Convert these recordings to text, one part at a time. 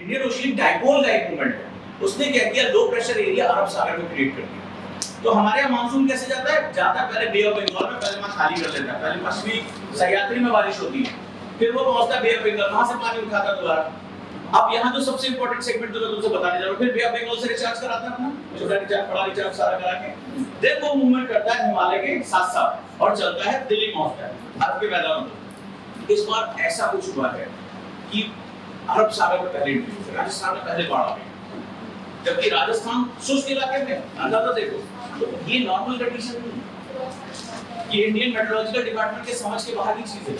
Indian ocean dipole का एक movement है, उसने क्या किया, लो प्रेशर एरिया अरब सागर में क्रिएट कर दिया। तो हमारे यहाँ मानसून कैसे जाता है, पहले बे ऑफ बंगाल में, पहले वहां खाली कर लेता है, पहले पश्चिमी सह्याद्री में बारिश होती है, फिर वो पहुंचता है बे ऑफ बंगाल, वहां से पानी उठाता है दोबारा। अब यहाँ जो सबसे इंपॉर्टेंट सेगमेंट जो मैं तुमसे बताने जा रहा हूँ, फिर बे ऑफ बंगाल से रिचार्ज कराता है अपना, छोटा रिचार्ज, बड़ा रिचार्ज सारा करा के, देन वो मूवमेंट करता है हिमालय के साथ साथ और चलता है दिल्ली पहुंचता है, भारत के मैदानों में। इस बार ऐसा कुछ हुआ है कि अरब सागर में पहले, राजस्थान में पहले बाढ़ आ गई, जबकि राजस्थान शुष्क इलाके में, अंदाजा देखो, तो ये नॉर्मल कंडीशन नहीं है, ये इंडियन मेट्रोलॉजिकल डिपार्टमेंट के समझ के बाहर की चीज है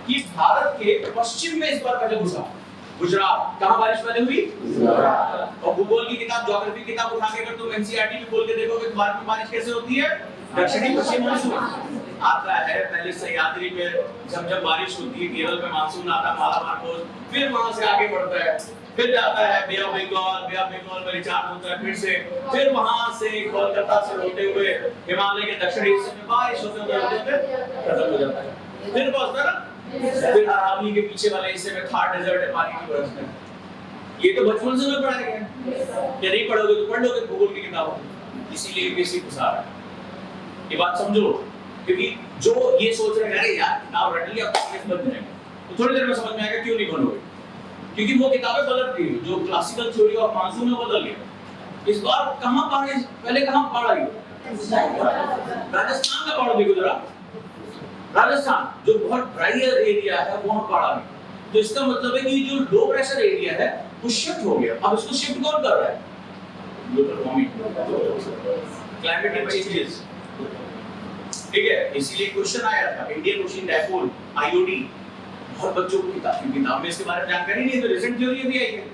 कि भारत के पश्चिम में इस बार पहले घुसा, गुजरात। कहां बारिश पहले हुई? गुजरात। और भूगोल की किताब, ज्योग्राफी किताब उठा के अगर तुम एनसीईआरटी में खोल के देखोगे तो भारत में बारिश कैसे होती है, दक्षिणी पश्चिम मानसून आता है, पहले सह्याद्री पे जब बारिश होती है, केरल में मानसून आता है, मालाबार कोस्ट, फिर वहां से आगे बढ़ता है, फिर जाता है बे ऑफ बंगाल में रिचार्ज होता है, फिर वहां से कोलकाता से होते हुए हिमालय के दक्षिणी हिस्से में बारिश होते खत्म हो जाता है, फिर पहुंचता है ना, फिर अरावली के पीछे वाले हिस्से में थार डेजर्ट है, पानी की बरस में। ये तो बचपन से मैं पढ़ा गया है, क्या नहीं पढ़ोगे तो पढ़ लोगे भूगोल की किताबों, इसीलिए बेसिक घुसा रहा है। ये बात समझो, क्योंकि जो ये सोच रहे हैं अरे यार किताब रट लिया अब बन जाएगा, तो थोड़ी देर में समझ में आएगा क्यों नहीं बनोगे, क्योंकि वो किताबें बदल गई, जो क्लासिकल थ्योरी ऑफ मानसून में बदल गया। इस बार कहां बारिश, पहले कहां बाढ़ आई, राजस्थान का बाढ़ भी गुजरा, राजस्थान जो बहुत ड्राई एरिया है वहां बाढ़ आ गई। तो इसका मतलब है कि जो लो प्रेशर एरिया है वो शिफ्ट हो गया। अब इसको शिफ्ट कौन कर रहा है, ग्लोबल वार्मिंग, क्लाइमेटिक चेंजेस, ठीक है। इसीलिए क्वेश्चन आया था इंडियन ओशियन डाइपोल आईओडी, बहुत बच्चों को किताब में इसके बारे में जानकारी नहीं है, तो रिसेंट थ्योरी भी आई है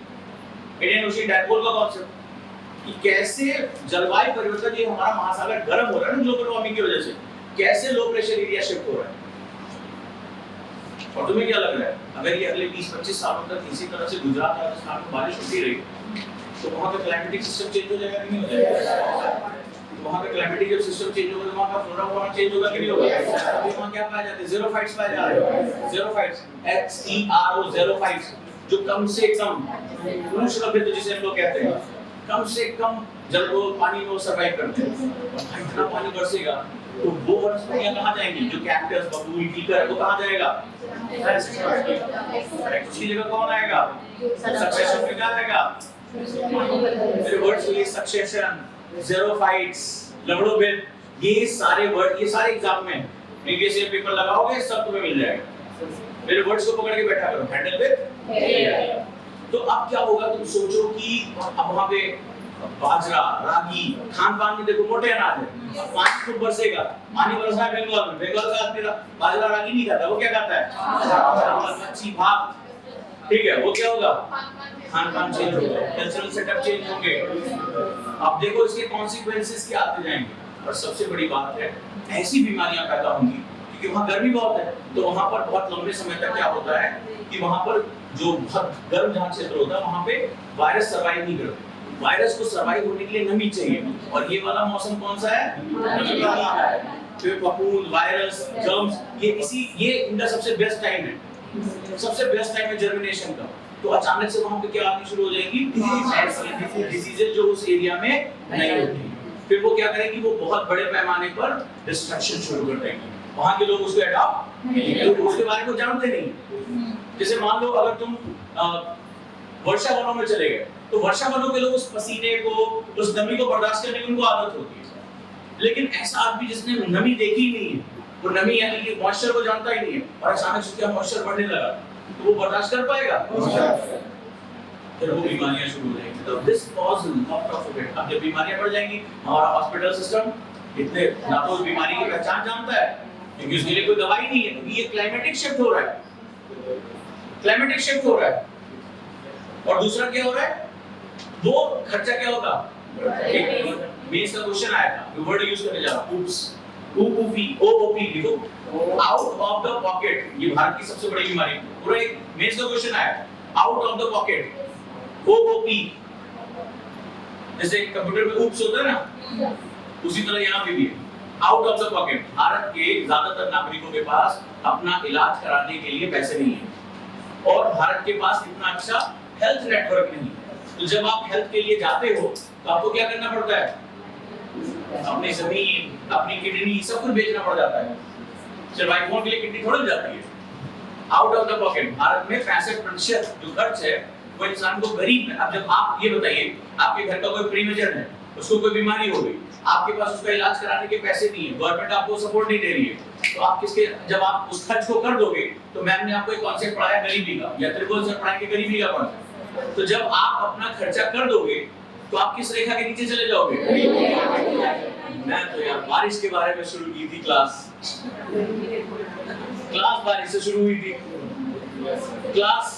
इंडियन ओशियन डाइपोल का कॉन्सेप्ट, कि कैसे जलवायु परिवर्तन, ये हमारा महासागर गर्म हो रहा है ना ग्लोबल वार्मिंग की वजह से, कैसे लो प्रेशर एरिया शिफ्ट हो रहा है। और तुम्हें क्या लग रहा है, अगर ये अगले 20-25 सालों तक इसी तरह से गुजरात राजस्थान में बारिश होती रही तो वहां का क्लाइमेटिक सिस्टम चेंज हो जाएगा कि नहीं हो जाएगा, वहां का क्लाइमेटिक सिस्टम चेंज होगा तो वहां का फ्लोरा फौना चेंज होगा कि नहीं होगा। अभी वहां क्या पाया जाता है, ज़ेरोफाइट्स पाए जा रहे हैं, ज़ेरोफाइट्स, XERO, ज़ेरोफाइट्स, जो कम से कम उष्णकटिबंधीय जिसे हम लोग कहते हैं, कम से कम जल को पानी में सर्वाइव करते हैं। और इतना पानी बरसेगा तो वो वनस्पतियां कहां जाएंगी, जो कैक्टस, बबूल, कीकर, वो कहां जाएगा, उसकी जगह कौन आएगा, सक्सेशन में क्या आएगा, मेरे वर्ड्स के लिए सक्सेशन, ज़ेरोफाइट्स, लवणोबिन, ये सारे वर्ड, ये सारे एग्जाम में प्रीवियस ईयर पेपर लगाओगे सब तुम्हें मिल जाएगा। मेरे वर्ड्स को पकड़ के बैठा करो, हैंडल विद। तो अब क्या होगा, तुम सोचो कि अब वहां पे बाजरा, रागी, खान पान में देखो मोटे अनाज है, पानी खूब बरसेगा, पानी बरसा है बंगाल में, बंगाल का आदमी बाजरा रागी नहीं खाता, वो क्या खाता है, मच्छी भात, ठीक है, वो क्या होगा, खान पान चेंज होगा, कल्चरल सेटअप चेंज होंगे। अब देखो इसके कॉन्सिक्वेंसेस क्या आते जाएंगे। और सबसे बड़ी बात है, ऐसी बीमारियां पैदा होंगी क्योंकि वहां गर्मी बहुत है, तो वहां पर बहुत लंबे समय तक क्या होता है कि वहां पर जो बहुत गर्म जहां क्षेत्र होता है वहां पे वायरस सर्वाइव नहीं करते। वायरस को सर्वाइव होने के लिए नमी चाहिए, और ये वाला मौसम कौन सा है, नमी वाला है। फिर फफूंद, वायरस, जर्म्स, ये इनका सबसे बेस्ट टाइम है, सबसे बेस्ट टाइम है जर्मिनेशन का। तो अचानक से वहां पे क्या आनी शुरू हो जाएगी, डिजीजेस जो उस एरिया में नहीं होती। फिर वो क्या करेंगी, वो बहुत बड़े पैमाने पर डिस्ट्रक्शन शुरू कर देंगी। वहां के लोग उसको अडॉप्ट नहीं करते, उसके बारे में जानते नहीं। जैसे मान लो अगर तुम वर्षा वनों में चले गए, तो वर्षा वनों के लोग उस पसीने को, उस नमी को बर्दाश्त करने की उनको आदत होती है। लेकिन ऐसा आदमी जिसने नमी देखी ही नहीं है, वो नमी यानी कि मॉइस्चर को जानता ही नहीं है, और अचानक से क्या मॉइस्चर बढ़ने लगा, तो वो बर्दाश्त कर पाएगा, फिर वो बीमारियां शुरू हो जाएंगी। तो this cause lot of it. अब जब बीमारियां बढ़ जाएंगी, हमारा हॉस्पिटल सिस्टम इतने ना तो उस बीमारी की पहचान जानता है क्योंकि उसके लिए कोई दवाई नहीं है, क्योंकि ये क्लाइमेटिक शिफ्ट हो रहा है, क्लाइमेटिक शिफ्ट हो रहा है। और दूसरा क्या हो रहा है, वो खर्चा क्या होगा, एक मेंस का क्वेश्चन आया था, मैं वर्ड यूज करने जा रहा हूं, oops, OOP लिखो, आउट ऑफ द पॉकेट। ये भारत की सबसे बड़ी बीमारी है। पूरा एक मेंस का क्वेश्चन आया, out of the pocket, OOP। जैसे कंप्यूटर में oops होता है ना, उसी तरह यहाँ पे भी है, out of the pocket. Bharat के ज्यादातर नागरिकों के पास अपना इलाज कराने के लिए पैसे नहीं है, और भारत के पास इतना अच्छा हेल्थ नेटवर्क नहीं है। तो जब आप हेल्थ के लिए जाते हो तो आपको क्या करना पड़ता है? अपनी जमीन, अपनी किडनी, सब कुछ बेचना पड़ जाता है। सिर्फ आईफोन के लिए किडनी थोड़ी जाती है। Out of the pocket. Bharat में 65% जो खर्च है वो इंसान को गरीब में। अब जब आप ये बताइए, आपके घर का कोई प्रीमेचर है, उसको कोई बीमारी हो गई, आपके पास उसका इलाज कराने के पैसे नहीं है, गवर्नमेंट आपको सपोर्ट नहीं दे रही है, तो आप किसके, जब आप उस खर्च को कर दोगे, तो मैम ने आपको एक कॉन्सेप्ट पढ़ाया गरीबी का, या त्रिभुवन सर पढ़ाएंगे गरीबी का कॉन्सेप्ट। तो जब आप अपना खर्चा कर दोगे तो आप किस रेखा के नीचे चले जाओगे? मैं तो यार बारिश के बारे में शुरू की थी क्लास बारिश से शुरू हुई थी। क्लास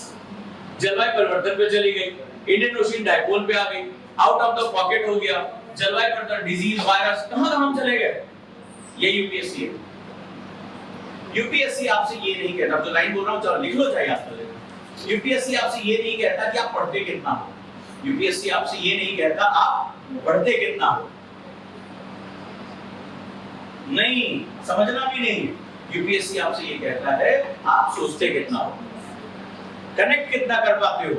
जलवायु परिवर्तन पे चली गई, इंडियन ओशियन डाइपोल पे आ गई, आउट ऑफ द पॉकेट हो गया, जलवायु परिवर्तन, डिजीज, वायरस, कहां हम चले गए? ये यूपीएससी है। यूपीएससी आपसे ये नहीं कहता, तो लाइन बोल रहा हूं, चलो लिख लो चाहिए आपको। यूपीएससी आपसे ये नहीं कहता कि आप पढ़ते कितना हो। यूपीएससी आपसे ये नहीं कहता आप पढ़ते कितना हो, नहीं, समझना भी नहीं। यूपीएससी आपसे ये कहता है आप सोचते कितना हो, कनेक्ट कितना कर पाते हो।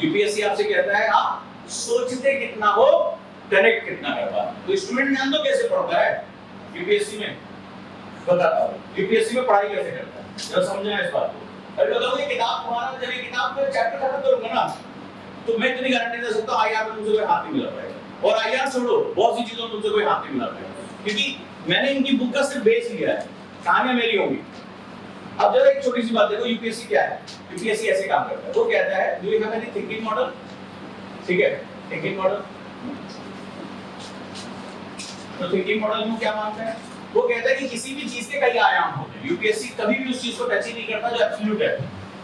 यूपीएससी आपसे कहता है आप सोचते कितना हो, कनेक्ट कितना कर पाते हो। तो स्टूडेंट जान दो कैसे पढ़ता है यूपीएससी में, बताता हूं यूपीएससी में पढ़ाई कैसे करता है, जरा समझना इस बात को। अरे बताओ ये किताब तुम्हारा, जब ये किताब में चैप्टर खत्म करूंगा ना, तो मैं इतनी गारंटी दे सकता हूं आईआर में तुमसे कोई हाथ नहीं मिला पाएगा। और आईआर छोड़ो, बहुत सी चीजों में तुमसे कोई हाथ नहीं मिला पाएगा, क्योंकि मैंने इनकी बुक का सिर्फ बेस लिया है, कहानियां मेरी होंगी। अब जरा एक छोटी सी बात देखो, यूपीएससी क्या है? यूपीएससी ऐसे काम करता है, वो कहता है do you have any thinking model, ठीक है, थिंकिंग मॉडल। तो थिंकिंग मॉडल में क्या मानता है? वो कहता है कि किसी भी चीज के कई आयाम होते हैं। यूपीएससी कभी भी उस चीज को टच ही नहीं करता जो एब्सोल्यूट है,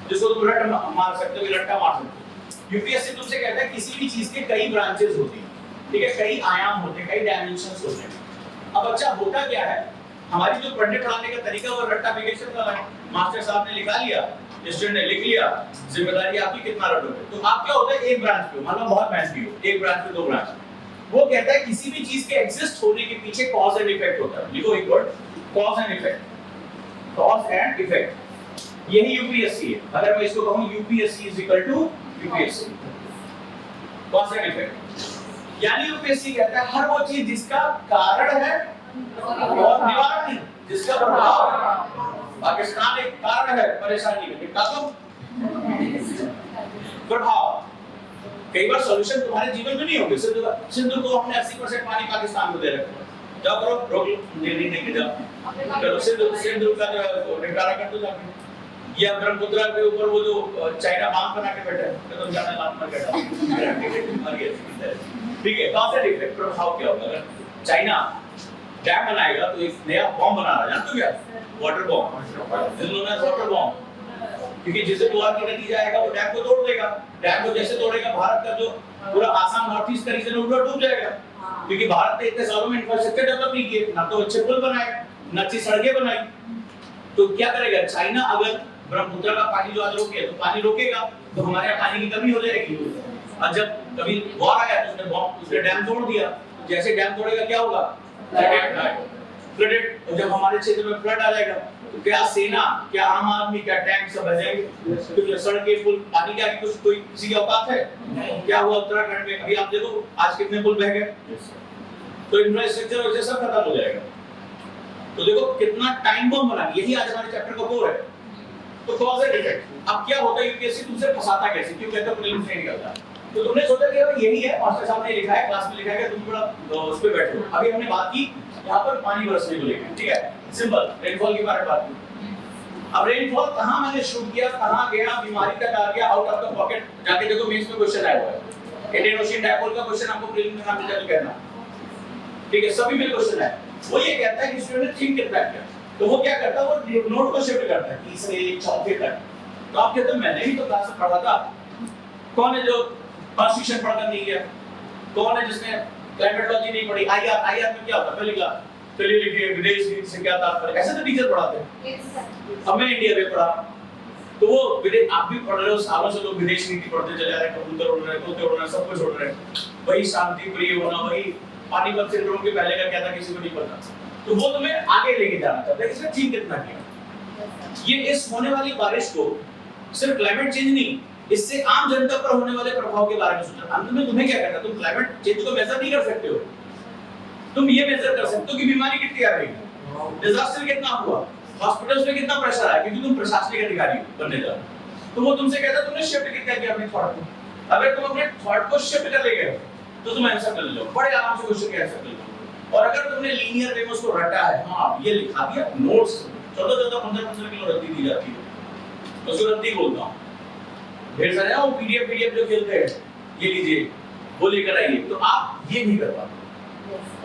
जिसको तुम रट मार सकते हो, लट्टा मार सकते हो। यूपीएससी तुमसे कहता है किसी भी चीज के कई ब्रांचेस होती हैं, ठीक है, कई आयाम होते हैं, कई डायमेंशंस होते हैं। अब अच्छा होता क्या है, हमारी जो पढ़ने पढ़ाने का तरीका वो रट्टाफिकेशन का है। मास्टर साहब ने लिखा लिया, स्टूडेंट ने लिख लिया, जिम्मेदारी आपकी कितना रटोगे। तो आप क्या होता है, एक ब्रांच पे हो, मान लो बहुत मेहनती हो, एक ब्रांच पे दो ब्रांच। वो कहता है किसी भी चीज के एग्जिस्ट होने के पीछे कॉज एंड इफेक्ट होता है। लिखो एक word, cause and effect, cause and effect. यही यूपीएससी है। अगर मैं इसको कहूं UPSC is equal to UPSC, cause and effect. यानी यूपीएससी कहता है हर वो चीज जिसका कारण है और निवारण नहीं, जिसका प्रभाव। पाकिस्तान एक कारण है परेशानी में, प्रभाव। कई बार सॉल्यूशन तुम्हारे जीवन में नहीं होंगे। सिंधु को हमने 80% पानी पाकिस्तान को दे रखा है, जाओ करो, रोक लो, नहीं नहीं जाओ, चलो सिंधु का जो निपटारा कर दो जाके। या ब्रह्मपुत्र के ऊपर वो जो चाइना बांध बना के बैठा है, तो जाना बात मत करना, ठीक है। कौन सा डिफेक्ट प्रभाव क्या होगा? अगर चाइना डैम बनाएगा तो एक नया बॉम्ब बना रहा है, जानते हो क्या? वाटर बॉम्ब, जिन्होंने वाटर बॉम्ब, क्योंकि जिसे वार की नदी जाएगा वो डैम को तोड़ देगा। डैम को जैसे तोड़ेगा, भारत का जो पूरा आसाम नॉर्थ ईस्ट का रीजन है वो डूब जाएगा, क्योंकि भारत ने इतने सालों में इंफ्रास्ट्रक्चर डेवलप नहीं किए, ना तो अच्छे पुल बनाए, ना अच्छी सड़कें बनाई। तो क्या करेगा चाइना? अगर ब्रह्मपुत्र का पानी जो आज रोके, तो पानी रोकेगा तो हमारे यहाँ पानी की कमी हो जाएगी। और जब कभी वॉर आया तो उसने डैम तोड़ दिया, जैसे डैम तोड़ेगा क्या होगा? फ्लड। जब हमारे क्षेत्र में फ्लड आ जाएगा तो क्या सेना, क्या आम आदमी, क्या टैंक सब बह जाएंगे, क्योंकि सड़कें, पुल, पानी क्या है, कुछ कोई किसी की औकात है? क्या हुआ उत्तराखंड में? अभी आप देखो आज कितने पुल बह गए, तो इंफ्रास्ट्रक्चर वजह सब खत्म हो जाएगा। तो देखो कितना टाइम बम बना, यही आज हमारे चैप्टर का कोर है। तो कॉज एंड इफेक्ट। अब क्या होता है, यूपीएससी तुमसे फंसाता कैसे? क्यों कहते हैं प्रीलिम्स नहीं निकलता? तो तुमने सोचा कि यही है, मास्टर साहब ने लिखा है, क्लास में लिखा है, तुम थोड़ा उस पे बैठो। अभी हमने बात की यहाँ पर पानी बरसने को लेकर, ठीक है, सिंपल रेनफॉल के बारे में बात की। अब रेनफॉल कहाँ मैंने शूट किया, कहाँ गया, बीमारी तक आ गया, आउट ऑफ द पॉकेट। जाके देखो मेंस में क्वेश्चन आया हुआ है, इंडियन ओशियन डाइपोल का क्वेश्चन आपको प्रीलिम्स में ना मिल जाए तो कहना, ठीक है, सभी में क्वेश्चन है। वो ये कहता है कि स्टूडेंट ने थिंक कितना किया, तो वो क्या करता है, वो नोट को शिफ्ट करता है तीसरे चौथे तक। तो आप कहते हैं मैंने भी तो क्लास में पढ़ा था। कौन है जो कॉन्स्टिट्यूशन पढ़कर नहीं गया? कौन है जिसने क्लाइमेटोलॉजी नहीं पढ़ी? आईआर में क्या होता है? पहले क्लास चलिए लिखिए विदेश नीति से क्या तात्पर्य, ऐसे तो टीचर पढ़ाते हैं। अब मैं इंडिया में पढ़ा, तो वो विदेश, आप भी पढ़ रहे हो, सालों से लोग विदेश नीति पढ़ते चले आ रहे हैं, कबूतर उड़ रहे हैं, तोते उड़ रहे हैं, सब कुछ उड़ रहे हैं, वही शांति प्रिय होना, वही पानीपत सिंड्रोम के पहले का क्या था किसी को नहीं पता। तो वो तुम्हें आगे लेके जाना चाहता है, इसने ठीक कितना किया। ये इस होने वाली बारिश को सिर्फ क्लाइमेट चेंज नहीं, इससे आम जनता पर होने वाले प्रभाव के बारे में सोचना। अंत में तुम्हें क्या करना, तुम क्लाइमेट चेंज को मेजर नहीं कर सकते हो, तुम ये मेजर कर सकते हो कि बीमारी कितनी आ रही है, डिजास्टर कितना हुआ, हॉस्पिटल्स में कितना प्रेशर आया, क्योंकि तुम प्रशासनिक अधिकारी बनने जा रहे हो। तो वो तुमसे कहता है तुमने शिफ्ट कितना किया अपने थॉट को। अगर तुम अपने थॉट को शिफ्ट कर ले गए तो तुम आंसर कर लो, बड़े आराम से क्वेश्चन के आंसर कर लो। और अगर तुमने लीनियर वे में उसको रटा है, हां ये लिखा दिया, नोट्स 14 15 किलो रद्दी दी जाती है, उसको रद्दी बोलता हूं। ढेर सारे वो पीडीएफ जो खेलते हैं, ये लीजिए वो लेकर आइए, तो आप ये नहीं कर पाते।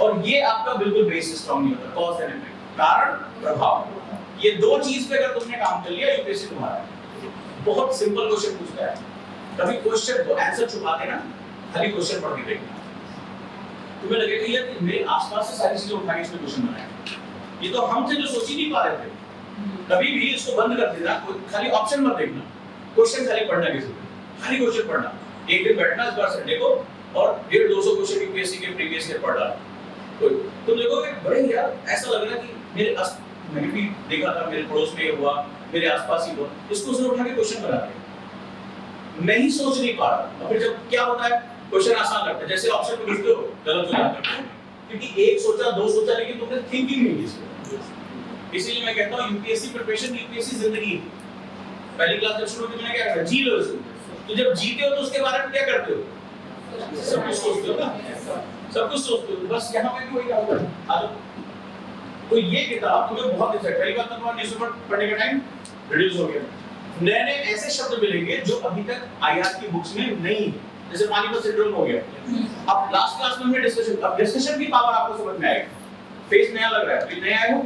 और ये आपका बिल्कुल बेस स्ट्रांग नहीं होता। कॉज एंड इफेक्ट, कारण प्रभाव, ये दो चीज पे अगर तुमने काम कर लिया, यूपीएससी तुम्हारा बहुत सिंपल क्वेश्चन पूछता है। कभी क्वेश्चन को आंसर छुपा देना, खाली क्वेश्चन पढ़ के देखना, तुम्हें लगेगा यार मेरे आसपास से सारी चीजें उठा के इसमें क्वेश्चन बनाया, ये तो हम थे जो सोच ही नहीं पा रहे थे। कभी भी इसको बंद कर देना, खाली ऑप्शन मत देखना, क्वेश्चन खाली पढ़ना, किसी खाली क्वेश्चन पढ़ना। एक दिन बैठना इस बार संडे को और 150-200 क्वेश्चन यूपीएससी के प्रीवियस ईयर पढ़ डालना, तो तुम देखोगे बड़े यार ऐसा लग रहा है कि मैंने भी देखा था, मेरे पड़ोस में ये हुआ, मेरे आसपास ही हुआ, इसको उसने उठा के क्वेश्चन बना दिया। मैं ही सोच नहीं पा रहा, और फिर जब क्या होता है, क्वेश्चन आसान लगता है, जैसे ऑप्शन में घुसते हो गलत हो जाता है, क्योंकि एक सोचा दो सोचा लेकिन तुमने थिंकिंग नहीं की। इसीलिए मैं कहता हूं यूपीएससी प्रिपरेशन, यूपीएससी जिंदगी। पहली क्लास जब शुरू होती है मैंने क्या कहा, जी लो इसको, तो जब जीते हो तो उसके बारे में क्या करते हो, सब कुछ सोचते हो ना, सब कुछ सोचते हो। बस यहाँ पे भी वही काम करना। तो ये किताब तुम्हें बहुत अच्छा, पहली बात तो तुम्हारा न्यूज़पेपर पढ़ने का टाइम रिड्यूस हो गया, नए नए ऐसे शब्द मिलेंगे जो अभी तक आईआर की बुक्स में नहीं, जैसे पानीपत सिंड्रोम हो गया। अब लास्ट क्लास में हमने डिस्कशन, अब डिस्कशन की पावर आपको समझ में आएगी। फेस नया लग रहा है, तो नया आया हो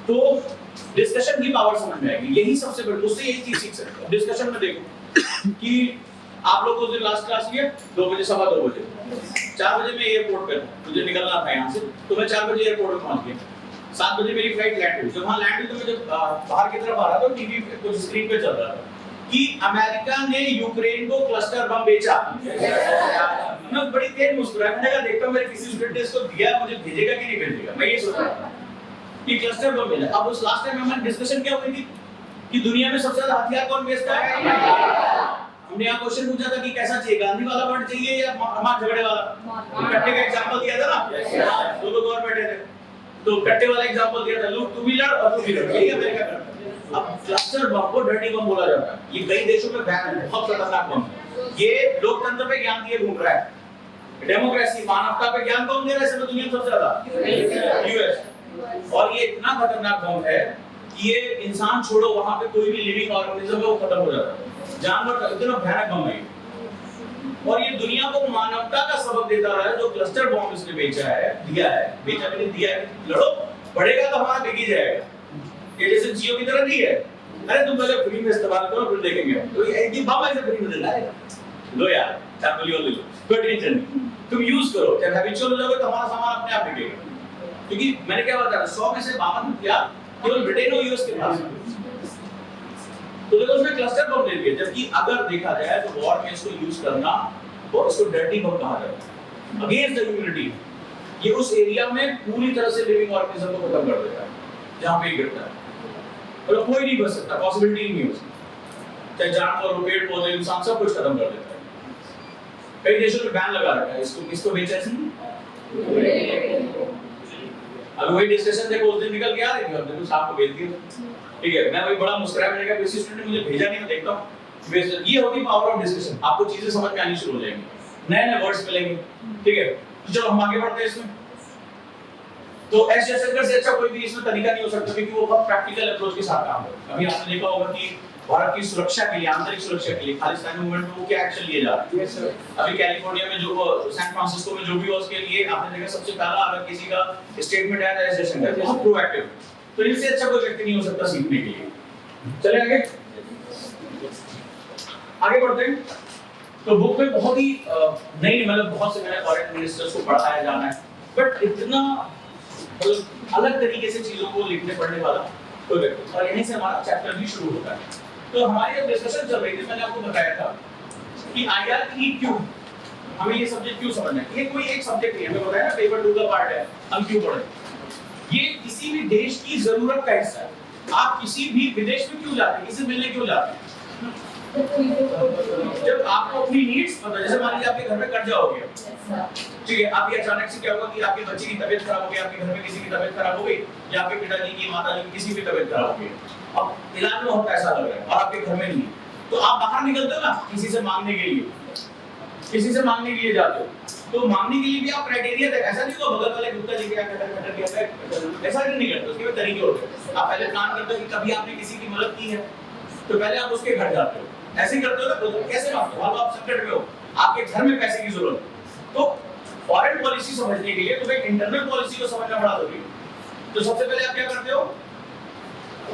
तो डिस्कशन की पावर समझ में आएगी, यही सबसे बड़ी, उससे यही चीज सीख सकते हो। डिस्कशन में देखो कि आप लोग उस दिन लास्ट क्लास किया 2 बजे, 2:15 बजे, 4 बजे मैं एयरपोर्ट पे, मुझे निकलना था यहाँ से, तो मैं 4 बजे एयरपोर्ट पे पहुंच गया। 7 बजे मेरी फ्लाइट लैंड हुई। जब वहां लैंड हुई तो मैं जब बाहर की तरफ आ रहा था, टीवी पे कुछ स्क्रीन पे चल रहा था कि अमेरिका ने यूक्रेन को क्लस्टर बम बेचा। मैं बड़ी तेज मुस्कुराया, मैंने कहा देखता हूं मेरे किसी स्टूडेंट ने इसको दिया, मुझे भेजेगा कि नहीं भेजेगा, मैं ये सोच रहा था कि क्लस्टर बम बेचा। अब उस लास्ट टाइम हमारी डिस्कशन क्या हुई थी कि दुनिया में सबसे ज्यादा हथियार कौन बेचता है। हमने यहाँ क्वेश्चन पूछा था कि कैसा चाहिए, गांधी वाला वर्ड चाहिए या हमारा झगड़े वाला। कट्टे का एग्जांपल दिया था ना, दो लोग और बैठे थे, तो कट्टे वाला एग्जांपल दिया था, लोग तू भी लड़ और तू भी लड़, यही अमेरिका करता है। अब क्लस्टर बम को डर्टी बम बोला जाता है, ये कई देशों में बैन है, बहुत खतरनाक बम। ये लोकतंत्र पे ज्ञान दिए घूम रहा है, डेमोक्रेसी मानवता पे ज्ञान कौन दे रहा है सब दुनिया में सबसे ज्यादा, यूएस। और ये इतना खतरनाक बम है कि ये इंसान छोड़ो, वहां पे कोई भी लिविंग ऑर्गेनिज्म है वो खत्म हो जाता है, जानवर का इतना भयानक बम है। और ये दुनिया को मानवता का सबक देता रहा है, जो क्लस्टर बॉम्ब इसने बेचा है, दिया है, बेचा भी नहीं दिया है, लड़ो, बढ़ेगा तो हमारा बिक ही जाएगा। ये जैसे जियो की तरह नहीं है, अरे तुम पहले फ्री में इस्तेमाल करो फिर देखेंगे, तो ये बम ऐसे फ्री में देना है, लो यार चाबली ले लो, कोई टेंशन नहीं, तुम यूज करो, जब हैबिचुअल हो जाओगे तो हमारा सामान अपने आप बिकेगा। क्योंकि मैंने क्या बताया, 100 में से 52 हथियार केवल ब्रिटेन और यूएस के पास है, तो देखो उसने क्लस्टर बम दे दिया। जबकि अगर देखा जाए तो वॉर में इसको यूज करना, और इसको डर्टी बम कहा जाता है, अगेंस्ट द ह्यूमैनिटी। ये उस एरिया में पूरी तरह से लिविंग ऑर्गेनिज्म को खत्म कर देता है जहां पे गिरता है, और कोई नहीं बच सकता, पॉसिबिलिटी नहीं हो सकती, चाहे जानवर, पेड़ पौधे, इंसान, सब कुछ खत्म कर देता है। कई देशों में बैन लगा रखा है इसको बेचा इसने। अब वही डिस्कशन देखो उस दिन निकल के आ रही थी, अब देखो साहब को भेज दिया, ठीक है। मैं वही बड़ा मुस्कुराया, मैंने कहा किसी स्टूडेंट ने मुझे भेजा नहीं, मैं देखता हूं। ये होगी पावर ऑफ डिस्कशन, आपको चीजें समझ में आनी शुरू हो जाएंगी, नए नए वर्ड्स मिलेंगे, ठीक है। तो चलो हम आगे बढ़ते हैं इसमें। तो एस जयशंकर से अच्छा कोई भी इसमें तरीका नहीं हो सकता, क्योंकि वो बहुत प्रैक्टिकल अप्रोच के साथ काम करते हैं। अभी आपने देखा होगा कि भारत की सुरक्षा के लिए, आंतरिक सुरक्षा के लिए खालिस्तानी मूवमेंट में वो क्या एक्शन लिए जा रहे हैं। अभी कैलिफोर्निया में जो सैन फ्रांसिस्को में जो भी उसके लिए आपने देखा, सबसे पहला अगर किसी का स्टेटमेंट आया था एस जयशंकर, बहुत प्रोएक्टिव। तो इनसे अच्छा कोई व्यक्ति नहीं हो सकता सीखने के लिए। चले आगे बढ़ते हैं। तो बुक में बहुत ही नहीं, मतलब बहुत से मैंने फॉरेन मिनिस्टर्स को पढ़ाया जाना है, बट इतना मतलब अलग तरीके से चीजों को लिखने पढ़ने वाला कोई व्यक्ति, और यहीं से हमारा चैप्टर भी शुरू होता है। तो हमारी जब डिस्कशन चल रही थी, मैंने आपको बताया था कि आईआर की क्यों हमें ये सब्जेक्ट क्यों समझना है। ये कोई एक सब्जेक्ट नहीं है, हमें बताया ना पेपर 2 का पार्ट है, हम क्यों पढ़े। ये किसी भी देश की जरूरत का हिस्सा है। आप किसी भी विदेश में क्यों जाते हैं, किसी मिलने क्यों जाते हैं? जब आपको अपनी नीड्स पता, जैसे मान लीजिए आपके घर में कर्जा हो गया, ठीक है, आप ये अचानक से क्या होगा कि आपके बच्चे की तबीयत खराब हो गई, आपके घर में किसी की तबीयत खराब हो गई, या आपके पिताजी की, माताजी की, किसी की तबीयत खराब हो गई, अब इलाज में बहुत पैसा लग रहा है और आपके घर में नहीं, तो आप बाहर निकलते हो ना किसी से मांगने के लिए, किसी से मांगने के लिए जाते हो, तो मांगने के लिए भी आप क्राइटेरिया देख, ऐसा नहीं होगा बगल वाले कुत्ता जी के खटर किया, ऐसा नहीं करते, उसके तरीके होते हैं। आप पहले प्लान करते हो कि कभी आपने किसी की मदद की है, तो पहले आप उसके घर जाते हो, ऐसे ही करते हो ना, तो कैसे मांगते हो, आप संकट में हो, आपके घर में पैसे की जरूरत है, तो फॉरेन पॉलिसी समझने के लिए तो एक इंटरनल पॉलिसी को समझना बड़ा जरूरी है। तो सबसे पहले आप क्या करते हो,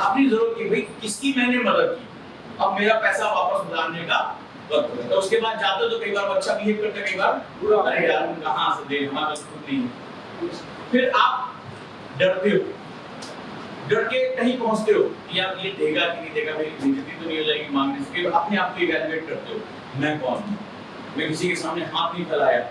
अपनी जरूरत की, भाई किसकी मैंने मदद की, अब मेरा पैसा वापस बुलाने का वक्त है, तो उसके बाद जाते हो तो कई बार अच्छा बिहेव करते हैं, कई बार बुरा, अरे यार कहां से दे, हमारा खुद नहीं, फिर आप डरते हो, डर के कहीं पहुंचते हो कि यार ये देगा कि नहीं देगा, मेरी बेइज्जती तो नहीं हो जाएगी मांगने से, फिर अपने आप को इवैल्यूएट करते हो, मैं कौन हूं, मैं किसी के सामने हाथ नहीं फैलाया,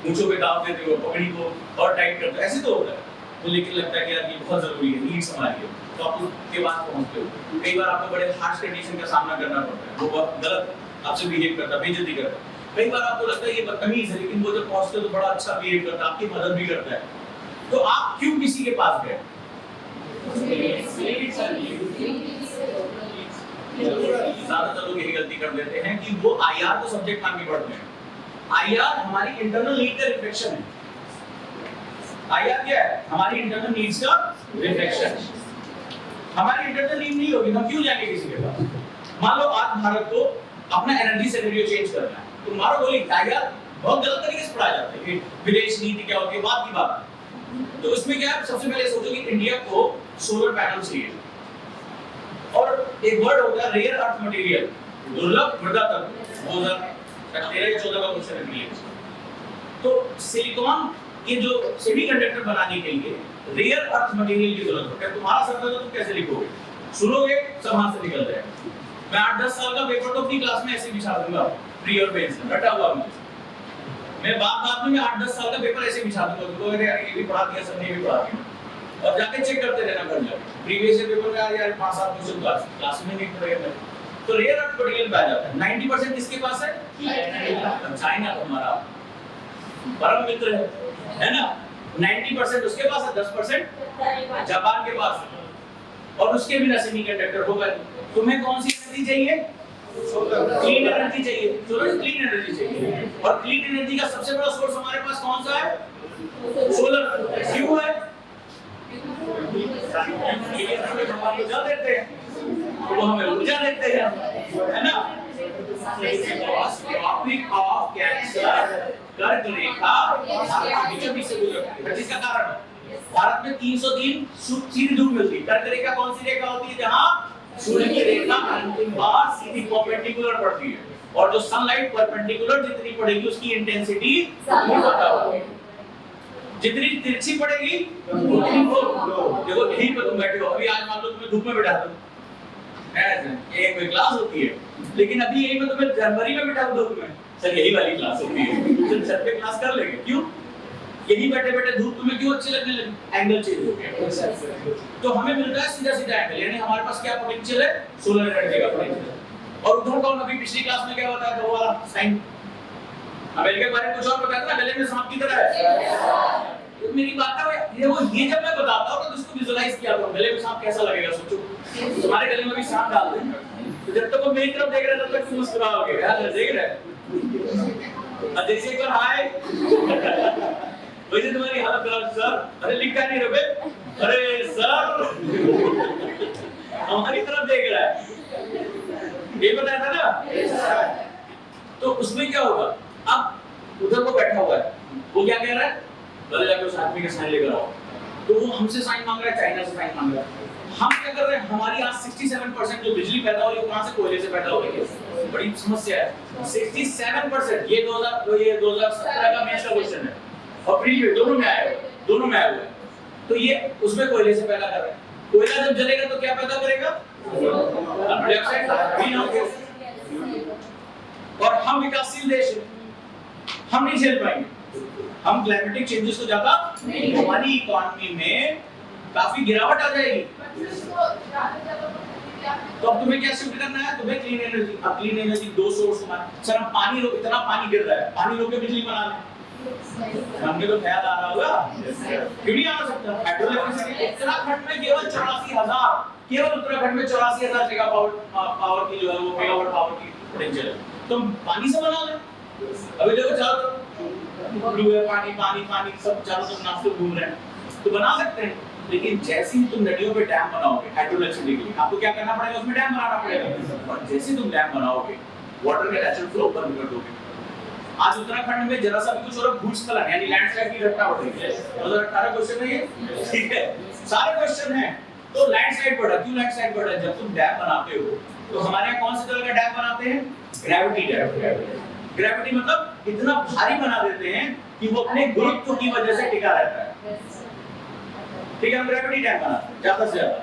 मूंछों पे दाव देते हो, पकड़ी को और टाइट करते हो, ऐसे तो होता है, तो लेकिन लगता है कि यार ये बहुत जरूरी है, नीड्स हमारी है, तो आप उसके बाद पहुंचते हो। कई बार आपको बड़े हार्श कंडीशन का सामना करना पड़ता है, वो बहुत गलत आपसे बिहेव करता है, बेइज्जती करता है, कई बार आपको लगता है ये बदतमीज है, लेकिन वो जब पहुंचते हो तो बड़ा अच्छा बिहेव करता है, आपकी मदद भी करता है, तो आप क्यों किसी के पास गए? ज्यादातर लोग यही गलती कर देते हैं कि वो आईआर को सब्जेक्ट मान के पढ़ते हैं। आईआर हमारी इंटरनल नीड का रिफ्लेक्शन है। आईआर क्या है? हमारी इंटरनल नीड्स का रिफ्लेक्शन। हमारी इंटरनल नीड नहीं होगी हम क्यों जाएंगे किसी के पास? मान लो आज भारत को अपना एनर्जी सिनेरियो चेंज करना है, तो मारो गोली, आईआर बहुत गलत तरीके से पढ़ाया जाता है कि विदेश नीति क्या होती है, बात की बात। तो इसमें क्या है, सबसे पहले सोचो कि इंडिया को सोलर पैनल चाहिए, और एक वर्ड होता है रेयर अर्थ मटेरियल, दुर्लभ मृदा तत्व, 2013-14 का क्वेश्चन है। तो सिलिकॉन के जो सेमीकंडक्टर बनाने के लिए रेयर अर्थ मटेरियल की जरूरत है। तुम्हारा सर तो तुम कैसे लिखोगे? सुनोगे सब हाथ से निकल जाएगा। मैं 8-10 साल का पेपर तो अपनी क्लास में ऐसे बिछा दूंगा, प्री और मेंस में रटा हुआ मुझे। मैं बात में 8-10 साल का पेपर ऐसे बिछा दूंगा, तो अरे यार ये भी पढ़ा दिया, सर ने भी पढ़ा दिया, और जाके चेक करते रहना कर जाओ प्रीवियस ईयर पेपर में, यार 5-7 क्वेश्चन क्लास में नहीं पढ़ेगा। तो रेयर अर्थ मटेरियल पे आ जाता है। 90% किसके पास है? चाइना हमारा परम मित्र है ना, 90% उसके पास है, 10% जापान के पास है, और उसके बिना सेमीकंडक्टर होगा। तुम्हें कौन सी एनर्जी चाहिए? क्लीन एनर्जी चाहिए, क्लीन एनर्जी चाहिए, और क्लीन एनर्जी का सबसे बड़ा सोर्स हमारे पास कौन सा है? सोलर। क्यों है? ऊर्जा देते हैं, तो वो हमें ऊर्जा देते हैं, है ना। ट्रॉपिक ऑफ कैंसर कर्क रेखा बीचों बीच से गुजरती है, जिसका कारण भारत में 303 सीधी धूप मिलती है। कर्क रेखा कौन सी रेखा होती है? जहां सूर्य की रेखा अंतिम बार सीधी परपेंडिकुलर पड़ती है, और जो सनलाइट परपेंडिकुलर जितनी पड़ेगी उसकी इंटेंसिटी नहीं पता होगी, जितनी तिरछी पड़ेगी देखो यहीं पे तुम बैठे हो। अभी आज मान लो तुम्हें धूप में बिठा दो, एक क्लास होती है, लेकिन अभी यहीं पे तुम्हें जनवरी में बिठा दो धूप में, सर यही वाली क्लास होती है, तो छत पे क्लास कर लेंगे। क्यों? यही बैठे बैठे धूप तुम्हें क्यों अच्छी लगने लगी? एंगल चेंज हो गया। तो हमें मिल रहा है सीधा सीधा एंगल, यानी हमारे पास क्या पोटेंशियल है? सोलर एनर्जी का पोटेंशियल। और उधर कौन अभी पिछली क्लास में क्या बताया था वो वाला साइन? अमेरिका के बारे में कुछ और बताया था, गले में सांप की तरह है। तो मेरी बात है ये जब मैं बताता हूं तो इसको विजुअलाइज किया करो, गले में सांप कैसा लगेगा सोचो। तुम्हारे गले में भी सांप डाल दें, तो जब तक वो मेरी तरफ देख रहे तब तक तुम मुस्कुराओगे, यार देख रहे अजय से एक बार हाय वैसे तुम्हारी हालत खराब सर, अरे लिखा नहीं रहे, अरे सर हमारी तरफ देख रहा है, ये बताया था ना। तो उसमें क्या होगा, अब उधर वो बैठा हुआ है, वो क्या कह रहा है? बोले जाके उस आदमी का साइन लेकर आओ, तो वो हमसे साइन मांग रहा है, चाइना से साइन मांग रहा है। हम क्या कर रहे हैं? हमारी आज 67% जो बिजली पैदा हो रही है कहां से? कोयले से पैदा हो रही है। बड़ी समस्या है। 67% ये 2017 का मेंस का क्वेश्चन है, और प्रीवियस दोनों में आया हुआ है। तो ये उसमें कोयले से पैदा कर रहे हैं। कोयला जब जलेगा तो क्या पैदा करेगा? Carbon dioxide, green house. और हम विकासशील देश हैं, हम नहीं झेल पाएंगे, हम क्लाइमेटिक चेंजेस को ज्यादा नहीं। हमारी इकोनॉमी में काफी गिरावट आ जाएगी। तो अब तुम्हें क्या शिफ्ट करना है? तुम्हें क्लीन एनर्जी। अब क्लीन एनर्जी दो सोर्स तुम्हारे। सर हम पानी लो, इतना पानी गिर रहा है, पानी लो के बिजली बना लें। हमने तो ख्याल आ रहा होगा, क्यों नहीं आ सकता? हाइड्रो इलेक्ट्रिसिटी उत्तराखंड में केवल 84,000, केवल उत्तराखंड में 84,000 मेगा पावर की जो है वो मेगावाट पावर की पोटेंशियल है। तो पानी से बना लें। अभी देखो चारों तरफ ब्लू है, पानी पानी पानी, सब चारों तरफ नाचते घूम रहे हैं, तो बना सकते हैं। लेकिन जैसे ही तुम नदियों पे डैम बनाओगे हाइड्रो इलेक्ट्रिसिटी के लिए, आपको क्या करना पड़ेगा? उसमें डैम बनाना पड़ेगा। और जैसे ही तुम डैम बनाओगे वाटर का नेचुरल फ्लो बंद कर दोगे। आज उत्तराखंड में जरा सा भी कुछ और भूस्खलन यानी लैंडस्लाइड की घटना बढ़ रही है। 2018 क्वेश्चन है ये, ठीक है, सारे क्वेश्चन हैं। तो लैंडस्लाइड बढ़ा, क्यों लैंडस्लाइड बढ़ा? जब तुम डैम बनाते हो तो हमारे यहाँ कौन से तरह का डैम बनाते हैं? Gravity dam. ग्रेविटी मतलब इतना भारी बना देते हैं कि वो अपने गुरुत्व की वजह से टिका रहता है। ठीक है, हम ग्रेविटी डैम बनाते हैं ज्यादा से ज्यादा।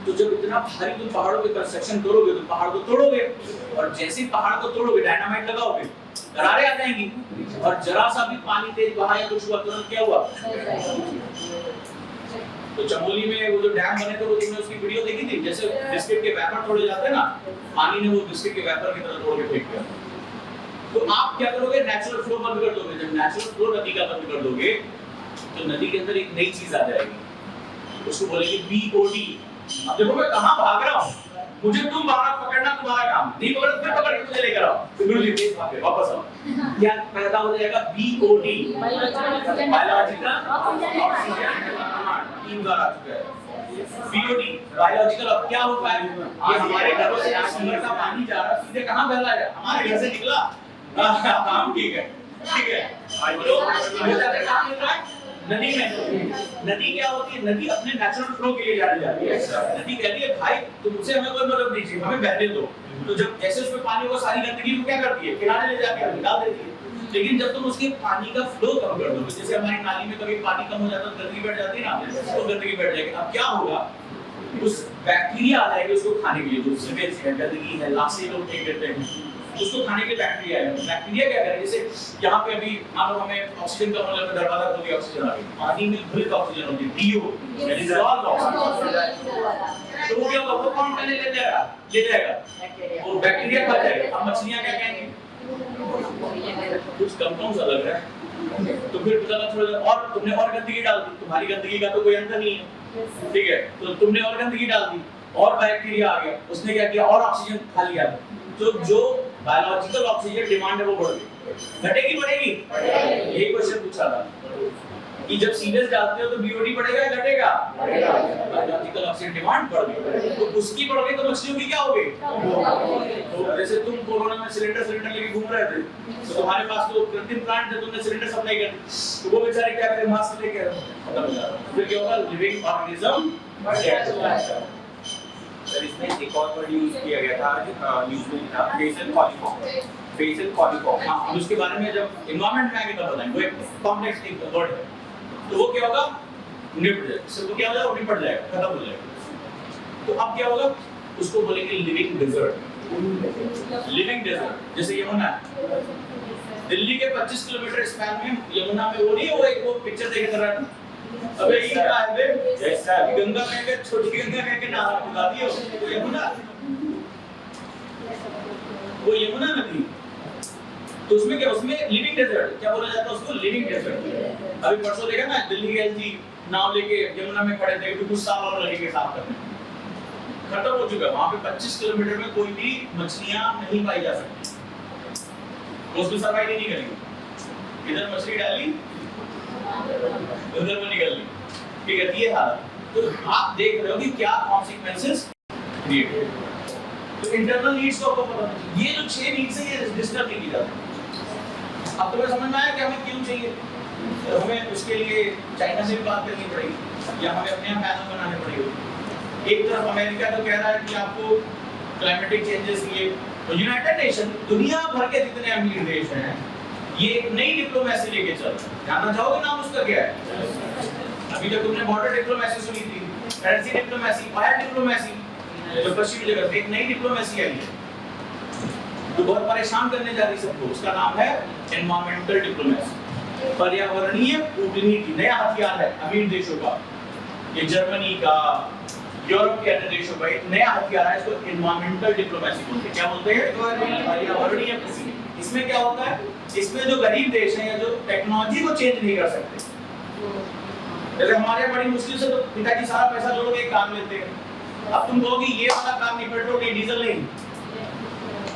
तो जब इतना भारी तुम पहाड़ों पे कंस्ट्रक्शन करोगे तो पहाड़ को तोड़ोगे, और जैसे ही पहाड़ को तोड़ोगे डायनामाइट लगाओगे, दरारें आ जाएंगी, और जरा सा भी पानी तेज बहा या कुछ हुआ तुरंत क्या हुआ? तो चमोली में वो जो डैम बने थे वो तुमने उसकी वीडियो देखी थी? जैसे बिस्किट के वेपर तोड़े जाते हैं ना, पानी ने वो बिस्किट के वेपर की तरह तोड़ के फेंक दिया। तो आप क्या करोगे? नेचुरल फ्लो बंद कर दोगे। जब नेचुरल फ्लो नदी का बंद कर दोगे तो नदी के अंदर एक नई चीज आ जाएगी, उसको बोलेंगे बीओडी। अब देखो मैं कहां भाग रहा हूं, मुझे तुम बाहर पकड़ना तुम्हारा काम, नहीं पकड़ फिर पकड़ के मुझे लेकर आओ, फिर गुरुजी तेज भागे वापस आओ। क्या पैदा हो जाएगा? BOD, biological oxygen. तीन बार आ चुका है बीओडी, बायोलॉजिकल। अब क्या होता है? ये हमारे घरों से समर का पानी जा रहा है, सीधे कहां बह रहा है? हमारे घर से निकला। हां ठीक है, ठीक है। तो कहां मिल रहा है? नदी में। नदी क्या होती है? नदी अपने नेचुरल फ्लो के लिए जानी जाती है। नदी कहती है भाई तुमसे हमें कोई मतलब नहीं चाहिए, हमें बहने दो। तो जब जैसे उसमें पानी होगा सारी गंदगी को क्या करती है? किनारे ले जाके निकाल देती है। लेकिन जब तुम उसके पानी का फ्लो कम कर दोगे, जैसे हमारी नाली में कभी पानी कम हो जाता है गंदगी बैठ जाती है ना, तो गंदगी बैठ जाएगी। अब क्या होगा? उस बैक्टीरिया आ जाएगी उसको खाने के लिए, जो सीवेज है, गंदगी है, लाशें लोग फेंक देते हैं, उसको खाने के बैक्टीरिया है। बैक्टीरिया क्या करें? जैसे यहाँ पे अभी मान लो हमें ऑक्सीजन कम हो जाता है, दरवाजा खोल दिया ऑक्सीजन आ गई, पानी में घुल ऑक्सीजन होती है, डीओ यानी डिसॉल्व ऑक्सीजन। तो वो क्या होगा? वो कौन पहले ले जाएगा, वो बैक्टीरिया खा जाएगा। अब मछलियां क्या कहेंगी? कुछ कंपाउंड्स अलग है। तो फिर पता थोड़ा और तुमने और गंदगी डाल दी, तुम्हारी गंदगी का तो कोई अंत नहीं है, ठीक है? तो तुमने और गंदगी डाल दी और बैक्टीरिया आ गया, उसने क्या किया? और ऑक्सीजन खा लिया। तो जो बायोलॉजिकल ऑक्सीजन डिमांड है वो बढ़ गई। घटेगी बढ़ेगी? यही क्वेश्चन पूछा था कि जब सीरियस डालते हो तो बीओडी बढ़ेगा या घटेगा? बायोलॉजिकल ऑक्सीजन डिमांड बढ़ गई, तो उसकी बढ़ गई तो मछलियों की क्या हो गई? तो जैसे तुम कोरोना में सिलेंडर लेके घूम रहे थे, तो तुम्हारे पास तो कृत्रिम प्लांट थे, तुमने सिलेंडर सप्लाई कर दी, तो वो बेचारे क्या करें? मास्क लेके खत्म हो जाता है। फिर क्या होगा? Living organism. सर इसमें एक और वर्ड यूज किया गया था, यूजुअली था बेसल कॉलीफॉर्म। बेसल कॉलीफॉर्म, हाँ, उसके बारे में जब एनवायरनमेंट में आगे तब बताएंगे। वो एक कॉम्प्लेक्स वर्ड है। तो वो क्या होगा? निपट जाएगा, सिर्फ क्या हो जाएगा? निपट जाएगा, खत्म हो जाएगा। तो अब क्या होगा? उसको बोलेंगे लिविंग डेजर्ट। लिविंग डेजर्ट जैसे यमुना है, दिल्ली के 25 किलोमीटर स्पैन में यमुना में वो नहीं हो एक वो पिक्चर देखे कर रहा था, अबे ये क्या है बे? जैसा गंगा कह के छोटी गंगा कह के नारा बुला दियो, वो यमुना, वो यमुना नदी। तो उसमें क्या? उसमें लिविंग डेजर्ट क्या बोला जाता है? उसको लिविंग डेजर्ट। अभी परसों देखा ना, दिल्ली के एलजी नाव लेके यमुना में खड़े थे, कुछ साल और लगेंगे साफ करने, खत्म हो चुका। वहां पे 25 किलोमीटर में कोई भी मछलियां नहीं पाई जा सकती, उसमें सर्वाइव नहीं करेंगी। इधर मछली डाली उधर में निकल ली, ठीक है? ये हालत। तो आप देख रहे हो कि क्या कॉन्सिक्वेंसेस क्रिएट हो। तो इंटरनल नीड्स को आपको पता है, ये जो 6 नीड्स है ये डिस्टर्ब नहीं की जाती। अब तुम्हें समझ में आया कि हमें क्यों चाहिए? तो हमें उसके लिए चाइना से भी बात करनी पड़ेगी या हमें अपने यहाँ पैनल बनाने पड़ेगी। एक तरफ अमेरिका तो कह रहा है कि आपको क्लाइमेटिक चेंजेस लिए, तो यूनाइटेड नेशन दुनिया भर के जितने अमीर देश हैं ये एक नई डिप्लोमेसी लेके चल रहे हैं। जानना चाहोगे नाम उसका क्या है? अभी तक तुमने बॉर्डर डिप्लोमेसी सुनी थी, करेंसी डिप्लोमेसी, फायर डिप्लोमेसी, जो पश्चिमी जगत में एक नई डिप्लोमेसी आई है जो बहुत परेशान करने जा रही सबको। उसका नाम है एनवायरमेंटल डिप्लोमेसी, पर्यावरणीय कूटनीति। नया हथियार है अमीर देशों का। ये जर्मनी का, यूरोप के अन्य देशों का एक नया हथियार है, इसको एनवायरमेंटल डिप्लोमेसी बोलते हैं। क्या बोलते हैं? पर्यावरणीय कृषि। इसमें क्या होता है, इसमें जो गरीब देश हैं या जो टेक्नोलॉजी को चेंज नहीं कर सकते, जैसे हमारे बड़ी मुश्किल से तो पिताजी सारा पैसा जोड़ के एक काम लेते हैं। अब तुम कहोगे ये वाला काम नहीं, पेट्रोल नहीं, डीजल नहीं,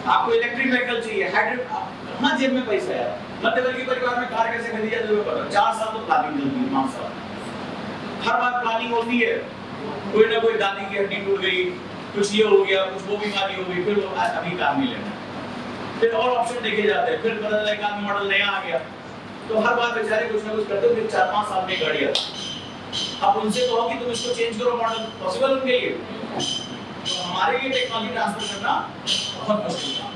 आपको इलेक्ट्रिक व्हीकल चाहिए, हाइड्रोजन, कहाँ जेब में पैसा है? मध्यवर्गीय परिवार में कार कैसे खरीदी जाए जरूर पता। 4 साल तो प्लानिंग चलती है, 5 साल हर बार प्लानिंग होती है। कोई ना कोई दादी की हड्डी टूट गई, कुछ ये हो गया, कुछ वो बीमारी हो गई, फिर वो अभी काम नहीं लेना, फिर और ऑप्शन देखे जाते हैं, फिर पता चला एक आदमी मॉडल नया आ गया, तो हर बार बेचारे कुछ ना कुछ करते हो, फिर 4-5 साल में गाड़ी आती। अब उनसे कहो कि तुम इसको चेंज करो मॉडल, पॉसिबल उनके लिए? तो हमारे लिए टेक्नोलॉजी ट्रांसफर करना बहुत मुश्किल काम।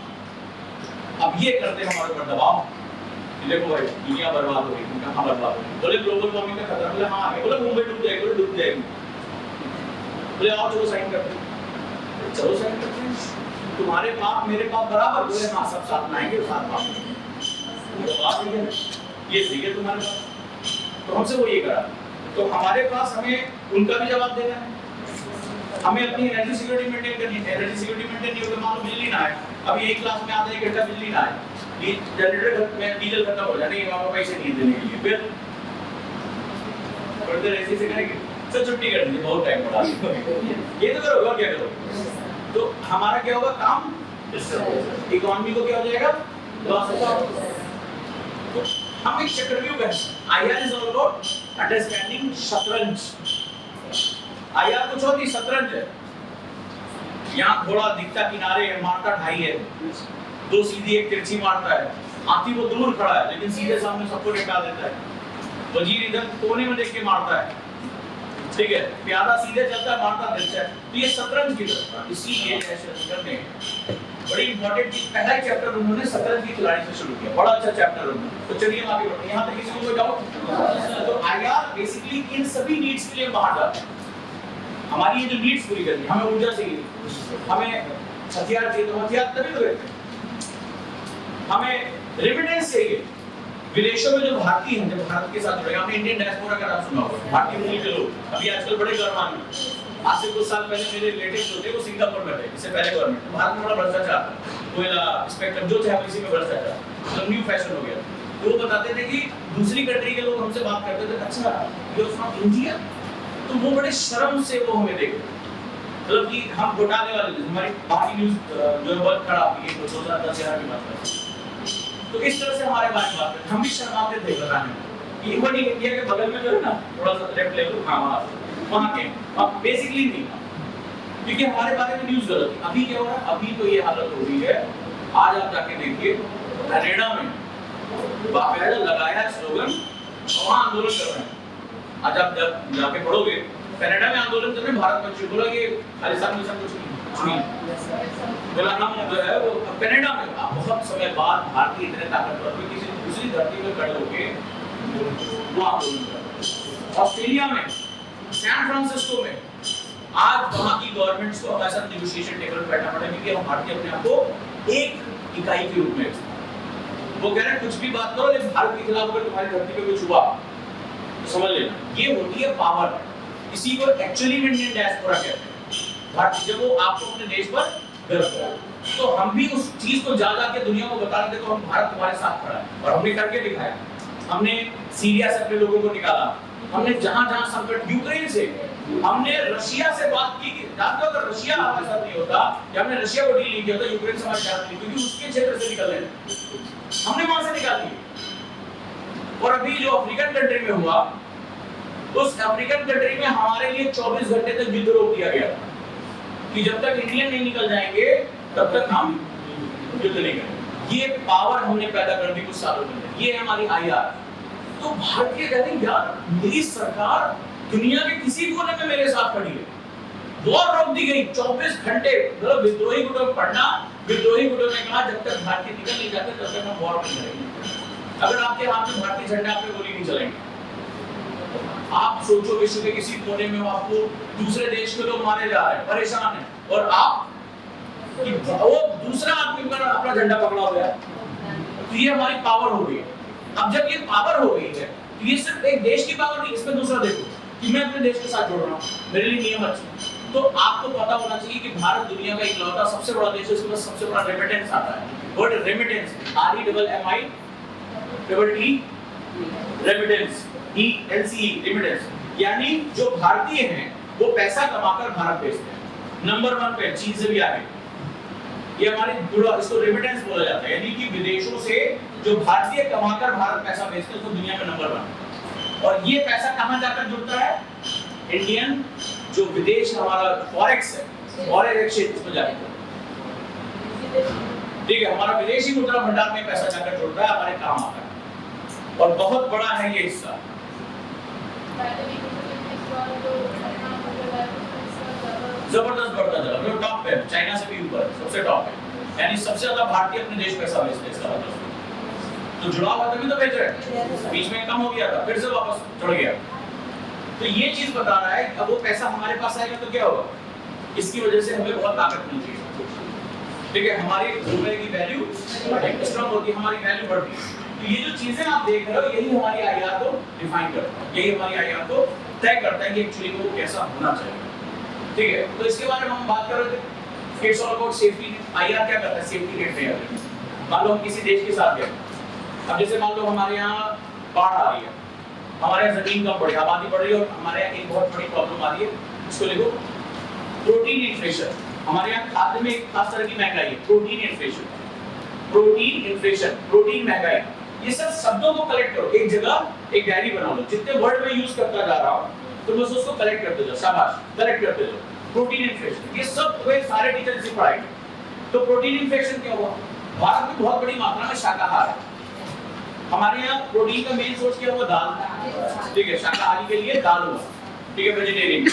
अब ये करते हैं हमारे ऊपर दबाव, देखो भाई दुनिया बर्बाद हो रही है, कहाँ बर्बाद हो रही है? बोले ग्लोबल वार्मिंग का खतरा, बोले हाँ, बोले मुंबई डूब जाएगी, बोले डूब जाएगी, बोले आओ चलो साइन करते हैं, चलो साइन करते हैं, तुम्हारे पाप मेरे पाप बराबर, बोले हाँ सब साथ में आएंगे, साथ पाप ये सही है तुम्हारे पास, तो हमसे वो ये करा, तो हमारे पास हमें उनका भी जवाब देना है, हमें अपनी एनर्जी सिक्योरिटी मेंटेन करनी है। एनर्जी सिक्योरिटी मेंटेन नहीं होगा, मान लो बिजली ना आए, अभी एक क्लास में आधा 1 घंटा बिजली ना आए, जनरेटर में डीजल खत्म हो जाए, नहीं वहाँ पैसे नहीं देने के लिए, फिर थोड़ी देर ऐसे करेंगे, सर छुट्टी कर दीजिए, बहुत टाइम पड़ा, ये तो करो और क्या करो, तो हमारा क्या होगा काम, इकोनॉमी को क्या हो जाएगा, लॉस हो जाएगा। तो हम एक चक्रव्यूह है, IR is all about understanding शतरंज। आईआर कुछ और नहीं, शतरंज है। यहाँ घोड़ा दिखता किनारे है, मारता ढाई है, 2 सीधी 1 तिरछी मारता है, हाथी वो दूर खड़ा है लेकिन सीधे सामने सबको निकाल देता है, वजीर इधर कोने में देख के मारता है, ठीक है, प्यादा सीधे चलता है, मारता दिलचा है, तो ये शतरंज की तरह। इसीलिए शतरंज ने बड़ी इंपॉर्टेंट चीज, पहला ही चैप्टर उन्होंने शतरंज की खिलाड़ी से शुरू किया, बड़ा अच्छा चैप्टर उन्होंने। तो चलिए हम आगे बढ़ते हैं, यहाँ तक किसी को कोई डाउट? तो आईआर बेसिकली इन सभी नीड्स के लिए बाहर जाता है, हमारी ये जो नीड्स पूरी करनी, हमें ऊर्जा चाहिए, हमें हथियार चाहिए, तो हथियार तभी तो रहते हैं, हमें रेमिटेंस चाहिए। विदेशों में जो भारतीय हैं, जब भारत के साथ जुड़े, आपने इंडियन डायस्पोरा का नाम सुना होगा, भारतीय मूल के लोग, अभी आजकल बड़े गौरवान्वित हैं। आज से कुछ साल पहले मेरे रिलेटिव्स जो थे वो सिंगापुर में थे, इससे पहले गवर्नमेंट, भारत में बड़ा भ्रष्टाचार था, कोयला स्पेक्ट्रम जो चाहे इसी में भ्रष्टाचार, तो न्यू फैशन हो गया। तो वो बताते थे कि दूसरी कंट्री के लोग हमसे बात करते थे, अच्छा यू आर फ्रॉम इंडिया, तो वो बड़े शर्म से वो हमें देखते, मतलब कि हम घोटाले वाले, हमारी बाकी न्यूज जो है बहुत खराब है, 2010-11 की बात है, तो इस तरह से हमारे बारे में बात करते, हम भी शर्माते थे बताने में कि इवन इंडिया के बगल में जो है ना, थोड़ा सा लेफ्ट लेवल, हाँ वहाँ के, अब बेसिकली नहीं, क्योंकि हमारे बारे में न्यूज गलत है। अभी क्या हो रहा है, अभी तो ये हालत हो रही है, आज आप जाके देखिए कनाडा में बाकायदा लगाया स्लोगन, वहाँ आंदोलन कर रहे हैं, आज आप जब जाके पढ़ोगे कनाडा में आंदोलन कर रहे हैं, भारत में बोला कि खालिस्तान में सब कुछ नहीं, बोला हम जो है वो कनाडा में बहुत समय बाद भारतीय इतने ताकतवर हुए, किसी दूसरी धरती में खड़े होके वो आंदोलन कर रहे हैं। ऑस्ट्रेलिया में, सैन फ्रांसिस्को में, आज वहाँ की गवर्नमेंट्स को हमारे साथ नेगोशिएशन टेबल पर बैठना पड़ेगा, क्योंकि हम भारतीय अपने आप को एक इकाई के रूप में, वो कह रहे हैं कुछ भी बात करो लेकिन भारत के खिलाफ अगर तुम्हारी धरती पे कुछ हुआ तो समझ लेना, ये होती है पावर। इसी को एक्चुअली इंडियन डायस्पोरा कहते हैं, भारतीय, जब वो आपको अपने देश पर गर्व हो, तो हम भी उस चीज को जा के दुनिया को बता रहे थे, तो हम भारत तुम्हारे साथ खड़ा है, और हमने करके दिखाया। हमने सीरिया से अपने लोगों को निकाला, हमने जहां-जहां संकट, यूक्रेन से, हमने रशिया से बात की, जानते हो अगर रशिया हमारे साथ नहीं होता, या हमने रशिया को डील नहीं किया होता, यूक्रेन से हमारे साथ नहीं, क्योंकि उसके क्षेत्र से निकल रहे, हमने वहां से निकाल दिए। और अभी जो अफ्रीकन कंट्री में हुआ, उस अफ्रीकन कंट्री में हमारे लिए 24 घंटे तक युद्ध रोक दिया गया कि जब तक इंडियन नहीं निकल जाएंगे तब तक हम युद्ध नहीं करेंगे। ये पावर हमने पैदा कर दी कुछ सालों में, ये है हमारी आईआर। तो भारतीय कहते हैं यार मेरी सरकार दुनिया के किसी कोने में मेरे साथ खड़ी है, वॉर रोक दी गई 24 घंटे, मतलब विद्रोही गुटों में पढ़ना, विद्रोही गुटों ने कहा जब तक भारतीय निकल नहीं जाते तब तक हम वॉर नहीं करेंगे। अगर आपके हाथ में भारतीय झंडा, आप पे गोली नहीं चलेंगे। आप सोचो विश्व के किसी कोने में हो, आपको दूसरे देश के लोग मारे जा रहे हैं, परेशान हैं, और आप वो दूसरा आदमी पर अपना झंडा पकड़ा हुआ है, तो ये हमारी पावर हो गई है। अब जब ये पावर हो गई है, तो ये सिर्फ एक देश की पावर नहीं, इसमें दूसरा देखो, कि मैं अपने देश के साथ जुड़ रहा हूँ, मेरे लिए नियम अच्छे। तो आपको पता होना चाहिए कि भारत दुनिया का इकलौता सबसे बड़ा देश है, उसके पास सबसे बड़ा रेमिटेंस आता है। Word remittance, REMITE remittance, ELCE remittance, यानी जो भारतीय हैं वो पैसा कमाकर भारत भेजते हैं। नंबर 1 पे चीन से भी आगे, ये हमारे जुड़ा, इसको रेमिटेंस बोला जाता है, यानी कि विदेशों से जो भारतीय कमाकर भारत पैसा भेजते हैं उसको दुनिया में नंबर 1। और ये पैसा कहाँ जाकर जुड़ता है? इंडियन जो विदेश हमारा फॉरेक्स है, फॉरेन एक्सचेंज, इसमें जाकर, ठीक है, हमारा विदेशी मुद्रा भंडार में पैसा जाकर जुड़ता है, हमारे काम आता है और बहुत बड़ा है ये हिस्सा। जबरदस्त बढ़ता जा रहा है, टॉप पे, चाइना से भी ऊपर, सबसे टॉप है, यानी सबसे ज्यादा भारतीय अपने देश पैसा भेजते हैं इसका मतलब। तो जुड़ाव है तभी तो भेज रहे हैं, बीच में कम हो गया था, फिर से वापस जुड़ गया। तो ये चीज बता रहा है कि अब वो पैसा हमारे पास आएगा तो क्या होगा, इसकी वजह से हमें बहुत ताकत मिलती है, ठीक है, हमारी रुपए की वैल्यू स्ट्रांग होती है, हमारी वैल्यू बढ़ती है। तो ये जो चीजें आप देख रहे हो यही हमारी आईआर को डिफाइन करता है, यही हमारी आईआर को तय करता है कि एक्चुअली वो कैसा होना चाहिए, ठीक है। तो इसके बारे में हम बात कर रहे थे, it's all about safety. IR क्या करता है? सेफ्टी नेट तैयार करता है। मान लो हम किसी देश के साथ गए, अब जैसे मान लो हमारे यहाँ बाढ़ आ रही है, हमारे यहाँ जमीन कम पड़ी, आबादी बढ़ रही है और हमारे यहाँ एक बहुत बड़ी प्रॉब्लम आ रही है, इसको लिखो प्रोटीन इन्फ्लेशन। हमारे यहाँ खाद्य में एक खास तरह की महंगाई है, protein inflation, protein inflation, protein महंगाई। ये सब शब्दों को कलेक्ट करो, एक जगह एक डायरी बना लो, जितने वर्ड में यूज करता जा रहा हूँ तो बस उसको कलेक्ट करते जाओ, शाबाश, कलेक्ट करते जाओ। प्रोटीन इन्फ्लेशन, ये सब तुम्हें सारे टीचर से पढ़ाएंगे। तो प्रोटीन इन्फ्लेशन क्या हुआ? भारत में बहुत बड़ी मात्रा में शाकाहार है, हमारे यहाँ प्रोटीन का मेन सोर्स क्या हुआ? दाल, ठीक है, शाकाहारी के लिए दाल हुआ, ठीक है, वेजिटेरियन।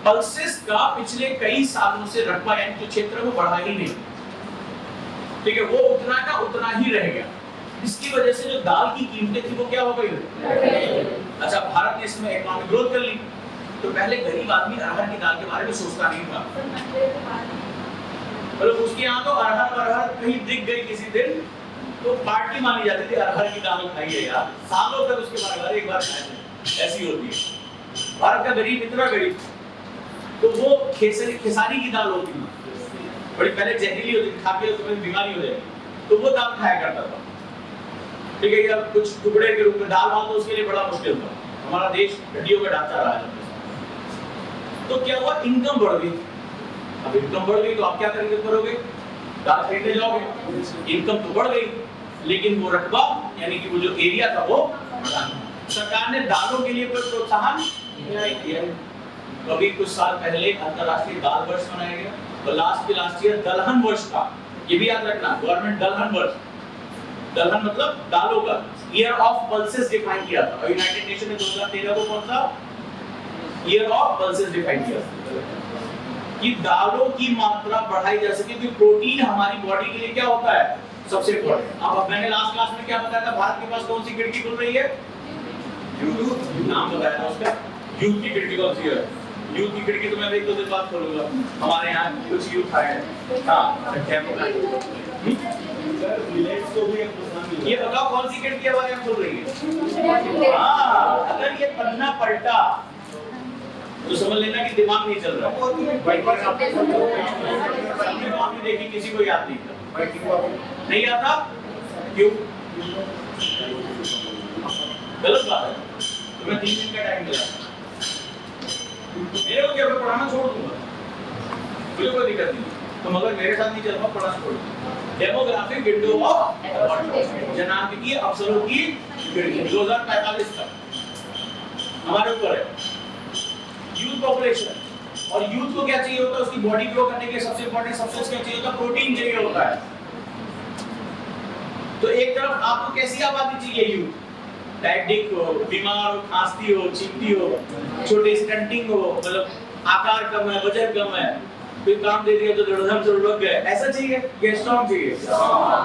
पल्सेस का पिछले कई सालों से रकबा यानी जो क्षेत्र वो बढ़ा ही नहीं, ठीक है, वो उतना का उतना ही रह गया। इसकी वजह से जो दाल की कीमतें थी वो क्या हो गई? अच्छा, भारत ने इसमें इकोनॉमिक ग्रोथ कर ली, तो पहले गरीब आदमी अरहर की दाल के बारे में सोचता नहीं था, मतलब उसके यहाँ तो अरहर कहीं दिख गई किसी दिन तो पार्टी मानी जाती थी, अरहर की दाल खाइए यार, सालों तक उसके बारे में एक बार खाए, ऐसी होती है। भारत का गरीब इतना गरीब, तो वो खेसारी की दाल होती है, बड़ी पहले जहरीली होती थी, खा के तुम्हें बीमारी हो जाएगी, तो वो दाल खाया करता था, ठीक है। या कुछ टुकड़े के रूप में दाल तो उसके लिए बड़ा मुश्किल था, हमारा देश हड्डियों का ढांचा रहा है। तो क्या हुआ? इनकम बढ़ गई। अब इनकम बढ़ गई तो आप क्या करोगे? दाल खरीदने जाओगे, इनकम तो बढ़ गई लेकिन वो रकबा यानी कि वो जो एरिया था वो सरकार ने दालों के लिए कोई प्रोत्साहन नहीं किया। अभी कुछ साल पहले अंतरराष्ट्रीय दाल वर्ष मनाया गया और लास्ट ईयर दलहन वर्ष था, ये भी याद रखना, गवर्नमेंट दलहन वर्ष, दलहन मतलब दालों का ईयर ऑफ पल्सेस डिफाइन किया था और यूनाइटेड नेशन ने 2013 को कौन सा ईयर ऑफ पल्सेस डिफाइन किया कि दालों की मात्रा बढ़ाई जा सके, क्योंकि प्रोटीन हमारी बॉडी के लिए क्या होता है? सबसे इम्पोर्टेंट। अब मैंने लास्ट क्लास में क्या बताया था? भारत के पास कौन सी खिड़की खुल रही है? यूथ, नाम बताया था उसका, यूथ की खिड़की कौन सी है? यूथ की खिड़की तो मैं एक दो दिन बाद खोलूंगा, हमारे यहाँ कुछ यूथ आए हैं। हाँ, ये बताओ कौन सी खिड़की हमारे यहाँ खुल रही है? हाँ, अगर ये पन्ना पलटा तो समझ लेना कि दिमाग नहीं चल रहा है। आपने देखी, किसी को याद नहीं था, नहीं आता क्यों? गलत बात है। तुम्हें 3 दिन का टाइम मिला, मेरे को क्या, मैं पढ़ाना छोड़ दूंगा, मुझे कोई दिक्कत नहीं, तो मगर मेरे साथ नहीं चल पाओ, पढ़ाना छोड़ दूंगा। डेमोग्राफिक विंडो ऑफ जनांकीय अवसरों की 2045 तक हमारे ऊपर है। यूथ पॉपुलेशन, और यूथ को क्या चाहिए होता है? उसकी बॉडी ग्रो करने के लिए सबसे इंपॉर्टेंट सब्सटेंस क्या चाहिए होता है? प्रोटीन चाहिए होता है। तो एक तरफ आपको कैसी आबादी चाहिए? यूथ डायबिटिक हो, बीमार हो, खांसती हो, छींकती हो, छोटे स्टंटिंग हो, मतलब आकार कम है, वजन कम है, कोई काम दे दिया तो धड़धम से लग गए, ऐसा चाहिए या स्ट्रांग चाहिए?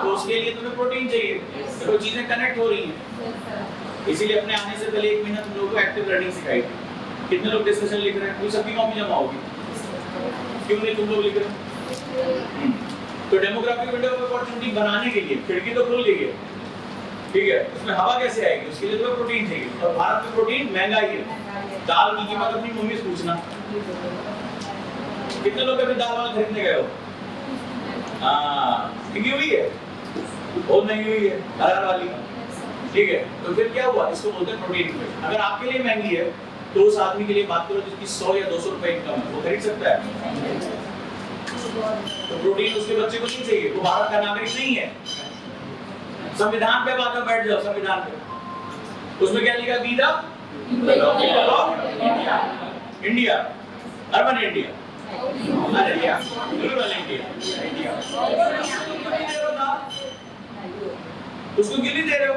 तो उसके लिए तुम्हें प्रोटीन चाहिए, तो चीजें कनेक्ट हो रही हैं। इसीलिए अपने आने से पहले 1 महीना तुम लोगों को एक्टिव लर्निंग सिखाई थी। कितने लोग डिस्कशन लिख रहे हैं? कोई सबकी कॉपी जमा होगी, क्यों नहीं तुम लोग लिख रहे? तो डेमोग्राफिक विंडो ऑफ अपॉर्चुनिटी बनाने के लिए खिड़की तो खुल गई है, ठीक है, उसमें हवा कैसे आएगी? उसके लिए तुम्हें प्रोटीन चाहिए, और भारत में प्रोटीन महंगा ही है, दाल की कीमत अपनी मम्मी से पूछना। कितने लोग अभी दाल वाल खरीदने गए हो? हाँ, महंगी हुई है, बहुत महंगी हुई है अरहर वाली। ठीक है, तो फिर क्या हुआ? इसको बोलते हैं प्रोटीन इन्फ्लेशन। अगर आपके लिए महंगी है तो उस आदमी के लिए बात करो जिसकी 100 या 200 रुपए इनकम है, वो खरीद सकता है। तो प्रोटीन उसके बच्चे को नहीं चाहिए, वो भारत का नागरिक नहीं है। संविधान पे बात में बैठ जाओ, संविधान पे उसमें क्या लिखा? Be the people of India, urban India, rural India. उसको गिली दे रहे हो।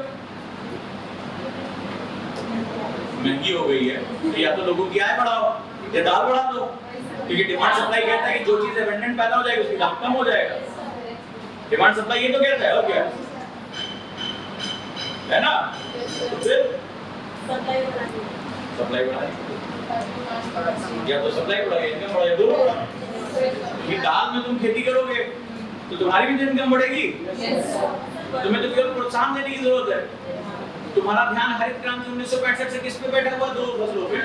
महंगी हो गई है तो या तो लोगों की आय बढ़ाओ या दाल बढ़ा दो, क्योंकि डिमांड सप्लाई कहता है कि जो चीज एबंडेंट पैदा हो जाएगी उसकी दाम कम हो जाएगा। डिमांड सप्लाई ये तो कहता है, और क्या है ना? तो फिर सप्लाई बढ़ाए, या तो सप्लाई बढ़ाए, इनकम बढ़ाए, दोनों बढ़ाए। ये दाल में तुम खेती करोगे तो तुम्हारी भी इनकम बढ़ेगी, तुम्हें तो केवल प्रोत्साहन देने की जरूरत है। तुम्हारा ध्यान हरित क्रांति 1965 से किस पे बैठा हुआ? 2 फसलों पे।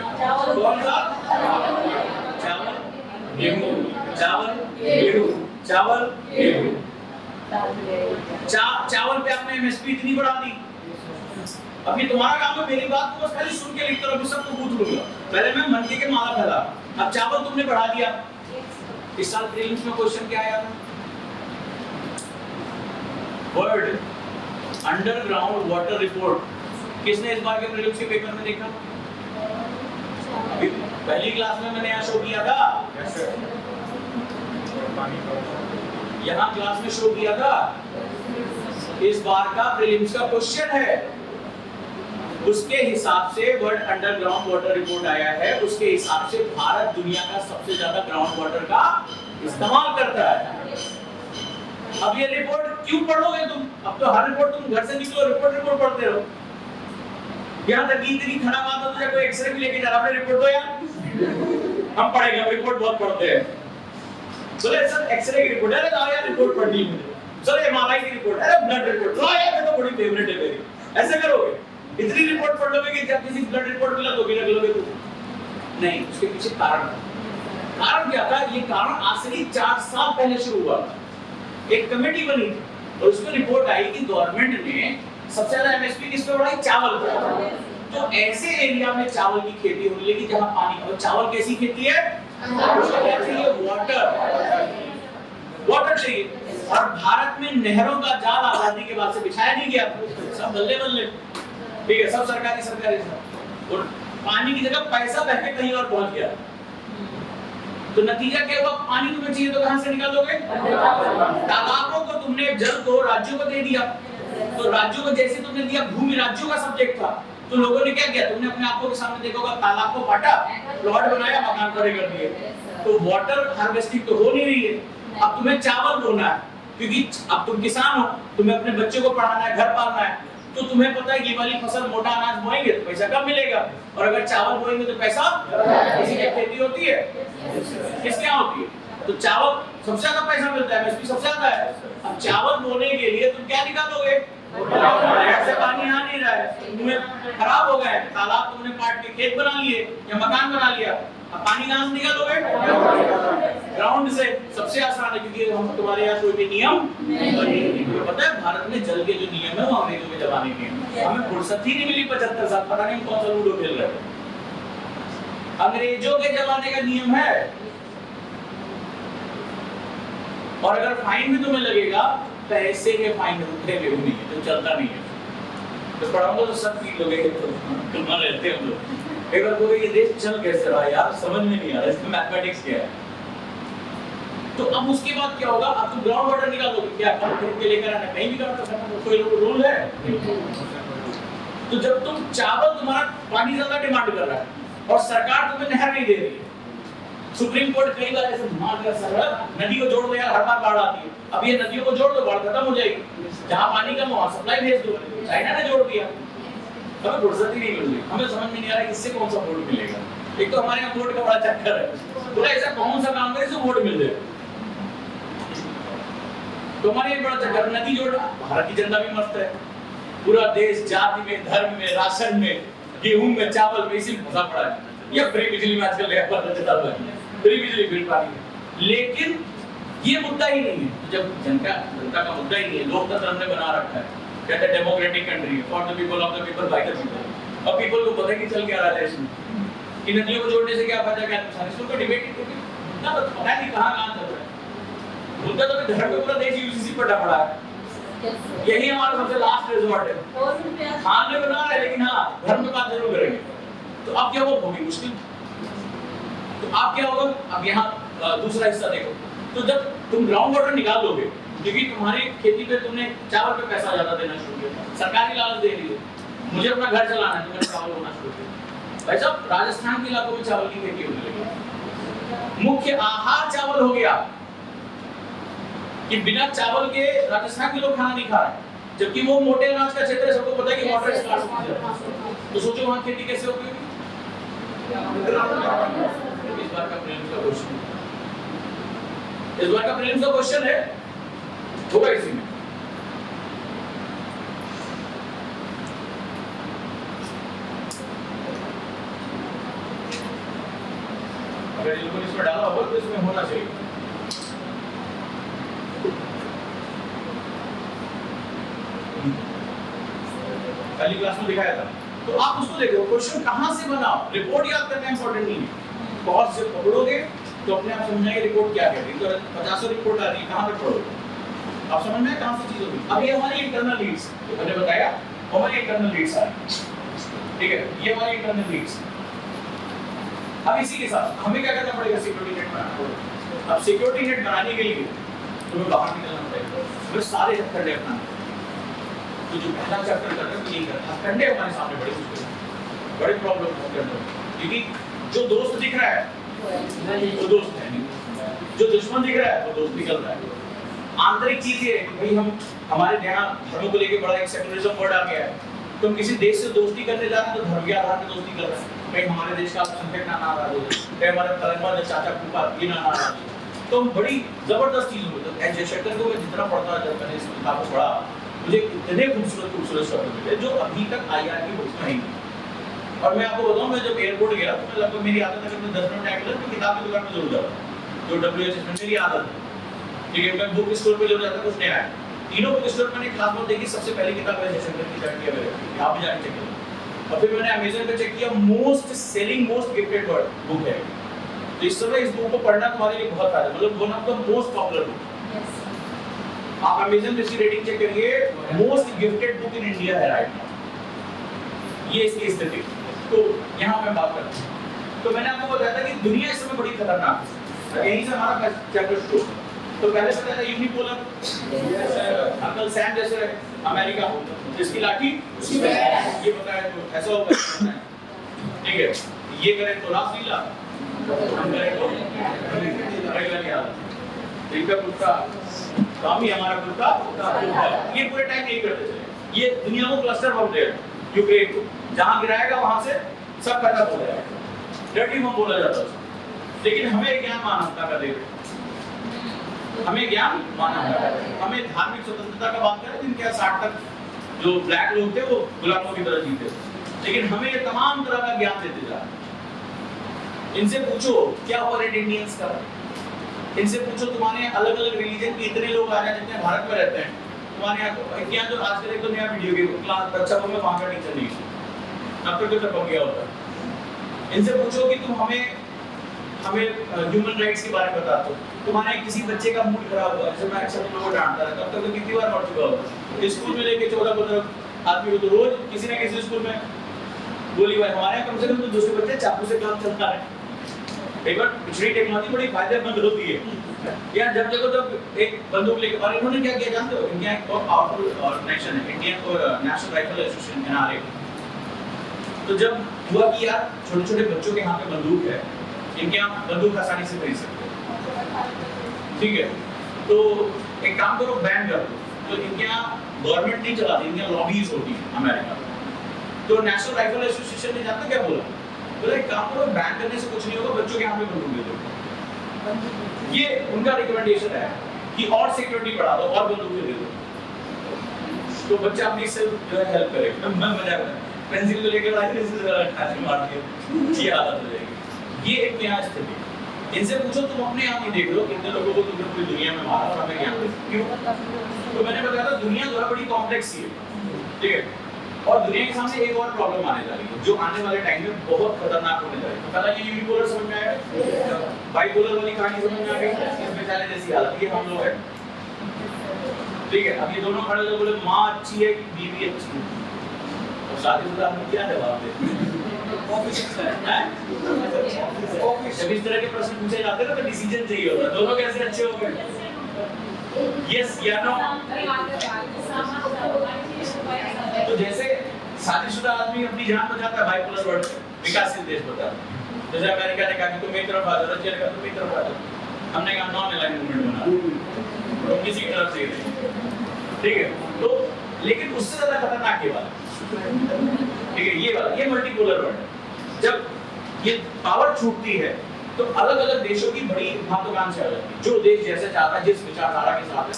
कौन सा? चावल गेहूं, चावल गेहूं, चावल गेहूं। चावल पे आपने एमएसपी इतनी बढ़ा दी। अभी तुम्हारा काम है मेरी बात को बस खाली सुन के लिखते रहो, मैं सबको पूछ लूंगा। पहले मैं मन के माला फैला, अब चावल तुमने बढ़ा दिया। इस साल प्रीलिम्स में क्वेश्चन क्या आया था? Word underground water report. किसने इस बार के प्रीलिम्स के पेपर में देखा? अभी पहली क्लास में मैंने यहाँ शो किया था, यहाँ क्लास में शो किया था। इस बार का प्रीलिम्स का क्वेश्चन है, उसके हिसाब से वर्ल्ड अंडरग्राउंड वाटर रिपोर्ट आया है, उसके हिसाब से भारत दुनिया का सबसे ज्यादा ग्राउंड वाटर का इस्तेमाल करता है। अब ये रिपोर्ट क्यों पढ़ोगे तुम? अब तो हर रिपोर्ट तुम घर से निकलो रिपोर्ट पढ़ते रहो। यहाँ तक इतनी खराब बात हो तो कोई एक्सरे भी लेके जा रहा है, रिपोर्ट दो यार, हम पढ़ेंगे, हम रिपोर्ट बहुत पढ़ते हैं। चलो सर एक्सरे की रिपोर्ट है, लाओ यार रिपोर्ट पढ़नी है मुझे। चलो एमआरआई की रिपोर्ट है, ब्लड रिपोर्ट लाओ यार, ये तो बड़ी फेवरेट है मेरी। ऐसे करोगे? इतनी रिपोर्ट पढ़ लोगे कि जब किसी ब्लड रिपोर्ट मिला तो भी रख लोगे तुम? नहीं, उसके पीछे कारण क्या था? ये कारण आज से 4 साल पहले शुरू हुआ था। एक कमेटी बनी थी और उसमें रिपोर्ट आई कि गवर्नमेंट ने सबसे ज्यादा एमएसपी किस पे बढ़ाई? चावल पे। तो ऐसे एरिया में चावल की खेती होने लगी जहां पानी, और चावल कैसी खेती है? वाटर चाहिए। और भारत में नहरों का जाल आजादी के बाद से बिछाया नहीं गया, सब बल्ले बल्ले, ठीक है, सब सरकारी सब। और पानी की जगह पैसा बह के कहीं और पहुंच गया। तो नतीजा क्या हुआ? पानी तुम्हें चाहिए तो कहां से निकालोगे? तालाबों को तुमने, जल को राज्यों को दे दिया। तो राज्यों को जैसे तुमने दिया, भूमि राज्यों का सब्जेक्ट था, तो लोगों ने क्या किया? तुमने अपने आंखों के सामने देखा होगा, तालाब को काटा, प्लॉट बनाया, मकान खड़े कर दिए। तो वाटर हार्वेस्टिंग तो हो नहीं रही है। अब तुम्हें चावल बोना है, क्योंकि अब तुम किसान हो, तुम्हें अपने बच्चे को पढ़ाना है, घर पालना है, तो तुम्हें पता है ये वाली फसल मोटा अनाज बोएंगे तो पैसा कम मिलेगा, और अगर चावल बोएंगे तो पैसा, किसी की खेती होती है, किसके यहाँ होती है? तो चावल सबसे ज्यादा पैसा मिलता है, एमएसपी सबसे ज्यादा है। अब चावल बोने के लिए तुम क्या निकालोगे? से पानी आ नहीं रहा है, तुम्हें खराब हो गए, तालाब तुमने काट के खेत बना लिए या मकान बना लिया, अब पानी कहां से निकालोगे? ग्राउंड से। सबसे आसान है, क्योंकि हम तुम्हारे यहाँ कोई भी नियम नहीं। पता है भारत में जल के जो नियम है वो अंग्रेजों के जमाने के, हमें फुर्सत ही नहीं मिली 75 साल, पता नहीं कौन सा लूडो खेल रहे थे। अंग्रेजों के जमाने का नियम है। और अगर फाइन भी तुम्हें लगेगा, पैसे के फाइन रुकते हुए नहीं है, तो चलता नहीं है। तो पढ़ाऊंगा तो सब फील हो गए, तुम रहते हम लोग। एक बार कोई ये देश चल कैसे रहा यार, समझ में नहीं आ रहा, इसमें मैथमेटिक्स क्या है। तो अब उसके बाद क्या होगा? अब तुम ग्राउंड वाटर निकालोगे, क्या खरीद के लेकर आना, कहीं भी कर सकते हो, कोई रूल है? तो जब तुम चावल, तुम्हारा पानी ज्यादा डिमांड कर रहा है और सरकार तुम्हें नहर नहीं दे रही है, सुप्रीम कोर्ट कई बार ऐसे मान कर सर नदी को जोड़ दो यार, हर बार बाढ़ आती है, अब ये नदियों को जोड़ दो, बाढ़ खत्म हो जाएगी, जहां पानी कम वहां सप्लाई भेज दो। चाइना ने जोड़ दिया, हमें फुर्सत ही नहीं मिल रही, हमें समझ में नहीं आ रहा किससे कौन सा वोट मिलेगा। एक तो हमारे यहाँ वोट का बड़ा चक्कर है, बोला ऐसा कौन सा काम करे जिससे वोट मिल जाए। तो हमारे यहाँ बड़ा चक्कर, नदी जोड़, भारत की जनता भी मस्त है, पूरा देश जाति में, धर्म में, राशन में, गेहूं में, चावल में, इसी में फंसा पड़ा है। या फ्री बिजली में आजकल नया पता चला हुआ है, फ्री बिजली फ्री पानी। लेकिन ये मुद्दा ही नहीं है। जब जनता का मुद्दा ही नहीं है, लोकतंत्र हमने बना रखा है, कहते हैं डेमोक्रेटिक कंट्री है, for the people of the people by the people. अब पीपल को पता है कि चल क्या रहा है देश में, कि नदियों को जोड़ने से क्या फायदा क्या नुकसान, इसको तो डिबेट ही होगी ना, पता नहीं कहां चल रहा है। मुद्दा तो धर्म पे पूरा देश यूसीसी पर पड़ा है, यही हमारा सबसे लास्ट रिजॉर्ट है। खाने बना रहे लेकिन हाँ धर्म पे बात जरूर करेंगे। तो अब क्या होगी मुश्किल। तो अब क्या होगा, अब यहाँ दूसरा हिस्सा देखो, तो जब तुम ग्राउंड वाटर निकाल दोगे, क्योंकि तुम्हारी खेती पे तुमने चावल पे पैसा ज्यादा देना शुरू किया, सरकारी लालच दे रही है, मुझे अपना घर चलाना है, तुमने चावल होना शुरू किया। भाई साहब राजस्थान के इलाकों में चावल की खेती होने लगी, मुख्य आहार चावल हो गया, कि बिना चावल के राजस्थान के लोग खाना नहीं खा रहे, जबकि वो मोटे अनाज का क्षेत्र है, सबको पता है कि वाटर स्कार्सिटी है। तो सोचो वहां खेती कैसे होगी। इस बार का प्रीलिम्स का क्वेश्चन, इस बार का प्रीलिम्स का क्वेश्चन है, होगा इसी में। अगर इनको इसमें डाला होगा तो इसमें होना चाहिए। पहली क्लास में दिखाया था, तो आप उसको देखो, क्वेश्चन कहां से बना, रिपोर्ट याद करना इंपॉर्टेंट नहीं है। बहुत से पकड़ोगे तो अपने आप समझाएंगे रिपोर्ट क्या है। तो 50 रिपोर्ट आ रही है, कहां पे पढ़ोगे आप, समझ में कहां से चीज होगी। अब ये हमारी इंटरनल लीड्स, मैंने बताया हमारी इंटरनल लीड्स आ रही, ठीक है, ये हमारी इंटरनल लीड्स। अब इसी के साथ हमें क्या करना पड़ेगा, सिक्योरिटी नेट बनाना पड़ेगा। अब सिक्योरिटी नेट बनाने के लिए तुम्हें बाहर निकलना पड़ेगा, फिर सारे चैप्टर अपना, तो जो पहला चैप्टर कर रहे हो नहीं करना, कंडे हमारे सामने बड़ी मुश्किल, बड़ी प्रॉब्लम हो करते हैं, क्योंकि जो दोस्त दिख रहा है वो दोस्त है नहीं, जो दुश्मन दिख रहा है वो दोस्त निकल रहा है। आंतरिक चीज ये है कि भाई हम हमारे यहाँ धर्म को लेके बड़ा एक सेकुलरिज्म वर्ड आ गया है। तुम किसी देश से दोस्ती करने जा रहे हो तो धर्म के आधार पर दोस्ती कर रहे हो, भाई हमारे देश का अल्पसंख्यक ना नाराज हो, भाई हमारे धर्म चाचा फूफा ये ना नाराज हो, तो बड़ी जबरदस्त चीज होती है। जयशंकर को मैं जितना पढ़ता जब मैंने इस किताब को पढ़ा, मुझे इतने खूबसूरत शब्द मिले जो अभी तक आईआर की बुक्स में नहीं मिले। और मैं आपको बताऊं, मैं जब एयरपोर्ट गया तो मैं लगभग मेरी आदत है कि मैं 10 मिनट टाइम मिला तो किताब की दुकान पे जरूर जाता, जो WHS में मेरी आदत है, ठीक है। मैं बुक स्टोर पे जरूर जाता, कुछ नया है, तीनों बुक स्टोर मैंने खास बात देखी, सबसे पहली किताब है जयशंकर की जाके मेरे यहाँ पे जाके चेक किया, और फिर मैंने अमेज़न पे चेक किया, most selling most gifted word book है। तो इस समय इस बुक को पढ़ना तुम्हारे लिए बहुत फायदा, मतलब one of the most popular book. आप अमेज़न पे इसकी रेटिंग चेक करिए, most gifted book in India है राइट नाउ, ये इसकी स्थिति। तो यहाँ मैं बात करता हूँ, तो मैंने आपको बताया था कि दुनिया इस समय बड़ी खतरनाक है, यहीं से हमारा चैप्टर शुरू। तो पहले बताया था यूनिपोलर, अंकल सैम जैसे अमेरिका, जिसकी लाठी ये बताया तो ऐसा होगा, ठीक है, ये करे तो रासलीला, हम करें तो रेगुलर याद, इनका कुत्ता काम ही हमारा कुत्ता, ये पूरे टाइम यही करते चले। ये दुनिया को क्लस्टर बम दे यूक्रेन को, जहां गिराएगा वहां से सब खत्म हो जाएगा, डर्टी बम बोला जाता है। लेकिन हमें ज्ञान मानवता का दे, हमें ज्ञान मानवता का, हमें धार्मिक स्वतंत्रता का बात करें, जिनके 60 तक जो ब्लैक लोग थे वो गुलामों की तरह जीते, लेकिन हमें ये तमाम तरह का ज्ञान देते जा रहे। इनसे पूछो क्या हुआ रेड इंडियंस का, इनसे पूछो तुम्हारे यहाँ अलग अलग रिलीजन के इतने लोग आ रहे हैं जितने भारत में रहते हैं, तुम्हारे यहाँ जो आजकल एक तो नया वीडियो गेम क्लास बच्चा में वहां का टीचर नहीं, अब तक तो पक गया होता है। इनसे पूछो कि तुम हमें ह्यूमन राइट्स के बारे में बताते हो, तुम्हारे किसी बच्चे का मूड खराब हुआ, जैसे मैं अक्सर लोगों को डांटता रहता हूं, तब तक तो कितनी बार मर चुका होता, स्कूल में लेके 14-15 आदमी को तो रोज किसी ना किसी स्कूल में गोली भाई, हमारे कम से कम तो दूसरे बच्चे चाकू से काम चलता है। एक बार पिछड़ी टेक्नोलॉजी बड़ी फायदेमंद होती है यार, जब देखो तब एक बंदूक लेके, और इन्होंने क्या किया जानते हो, इंडिया एक बहुत पावरफुल ऑर्गेनाइजेशन है, Indian national rifle association NRA। तो जब हुआ कि यार छोटे छोटे बच्चों के हाथ में बंदूक है, इनके यहाँ बंदूक आसानी से खरीद सकते हैं, ठीक है, तो एक काम करो बैन कर दो। तो इनके यहाँ गवर्नमेंट नहीं चलाती, इनके यहाँ लॉबीज होती है अमेरिका। तो नेशनल राइफल एसोसिएशन ने जानते क्या बोला, बोला एक काम करो बैन करने से कुछ नहीं होगा, बच्चों के हाथ में बंदूक दे दो। ये उनका रिकमेंडेशन है कि और सिक्योरिटी बढ़ा दो और बंदूक दे दो, तो बच्चा अपनी सेल्फ जो है हेल्प करेगा। मैं मजा पेंसिल को लेकर ठाठी मार दिया, ये हालत हो जाएगी। ये एक नया स्थिति है। इनसे पूछो तुम अपने यहाँ ही देख लो कितने लोगों को तुमने पूरी दुनिया में मारा था, मेरे यहाँ क्यों? तो मैंने बताया था दुनिया जो है बड़ी कॉम्प्लेक्स ही है, ठीक है। और दुनिया के सामने एक और प्रॉब्लम आने जा रही है जो आने वाले टाइम में बहुत खतरनाक होने जा रही है। पता ये यूनिपोलर समझ में आया, बाइपोलर वाली कहानी समझ में आ गई, इसमें बेचारे जैसी हालत ये हम लोग है, ठीक है। अब ये दोनों खड़े लोग बोले माँ अच्छी है कि बीवी अच्छी है, और शादीशुदा आदमी क्या जवाब दे? जब इस तरह के प्रश्न पूछे जाते हैं तो डिसीजन चाहिए होता है, दोनों कैसे अच्छे हो गए, यस या नो। तो जैसे शादीशुदा आदमी अपनी जान बचाता है बाइपोलर वर्ल्ड में, विकासशील देश बताता है। जैसे अमेरिका ने कहा कि तुम एक तरफ आ जाओ, रशिया ने कहा तुम एक तरफ आ जाओ, हमने कहा नॉन अलाइन्ड मूवमेंट बना, तुम किसी की तरफ से ही, ठीक है। तो लेकिन उससे ज्यादा खतरनाक ये वाला, ठीक है, ये वाला, ये मल्टीपोलर वर्ल्ड है। जब ये पावर छूटती है तो अलग अलग देशों की बड़ी महत्वाकांक्षा आ जाती है, जो देश जैसे चाहता है, जिस विचारधारा के साथ है,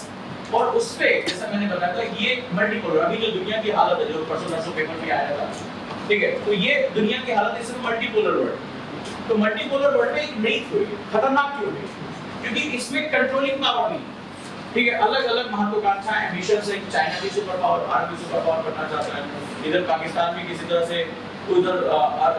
और उस पे जैसा मैंने बताया था ये मल्टीपोलर, अभी जो दुनिया की हालत है जो परसों पेपर में आया था, ठीक है, तो ये दुनिया की हालत इसमें मल्टीपोलर वर्ल्ड। तो मल्टीपोलर वर्ल्ड में एक नई थ्योरी खतरनाक क्यों है, क्योंकि इसमें कंट्रोलिंग पावर नहीं, ठीक है, अलग अलग महत्वाकांक्षाएं, एम्बिशंस है, चाइना भी सुपर पावर, भारत भी सुपर पावर बनना चाहता है, इधर पाकिस्तान भी किसी तरह से, उधर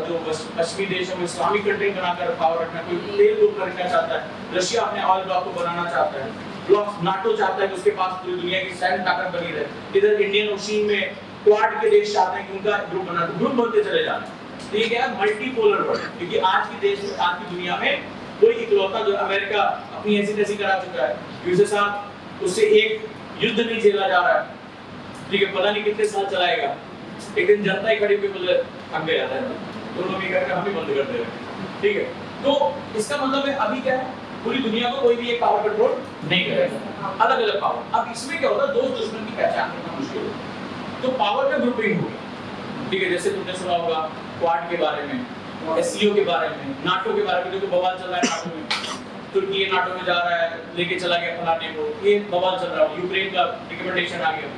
जो पश्चिमी देश है वो इस्लामिक कंट्री बनाकर पावर रखना, कोई तेल ग्रुप करना चाहता है, रशिया अपने ऑयल ब्लॉक को बनाना चाहता है, ब्लॉक नाटो चाहता है कि उसके पास पूरी दुनिया की सैन्य ताकत बनी रहे, इधर इंडियन ओशियन में क्वाड के देश चाहते हैं कि उनका ग्रुप बना, ग्रुप बनते चले जा रहे हैं। तो ये क्या है मल्टीपोलर वर्ल्ड, क्योंकि आज की देश में, आज की दुनिया में कोई इकलौता जो अमेरिका अपनी ऐसी तैसी करा चुका है, उसके साथ उससे एक युद्ध नहीं झेला जा रहा है, ठीक है, पता नहीं कितने साल चलाएगा, एक दिन जनता ही खड़ी हुई बोले थक गया है, दोनों भी करके हम ही बंद कर दे रहे हैं, ठीक है। तो इसका मतलब है अभी क्या है, पूरी दुनिया को कोई भी एक पावर कंट्रोल नहीं करेगा, अलग अलग पावर। अब इसमें क्या होता है, दोस्त दुश्मन की पहचान करना मुश्किल होता है, तो पावर में ग्रुपिंग होगी, ठीक है, जैसे तुमने सुना होगा क्वाड के बारे में, एससीओ के बारे में, नाटो के बारे में, देखो बवाल चल रहा है नाटो में, तुर्की नाटो में जा रहा है, लेके चला गया फलाने को, ये बवाल चल रहा है, यूक्रेन का रिकमेंडेशन आ गया,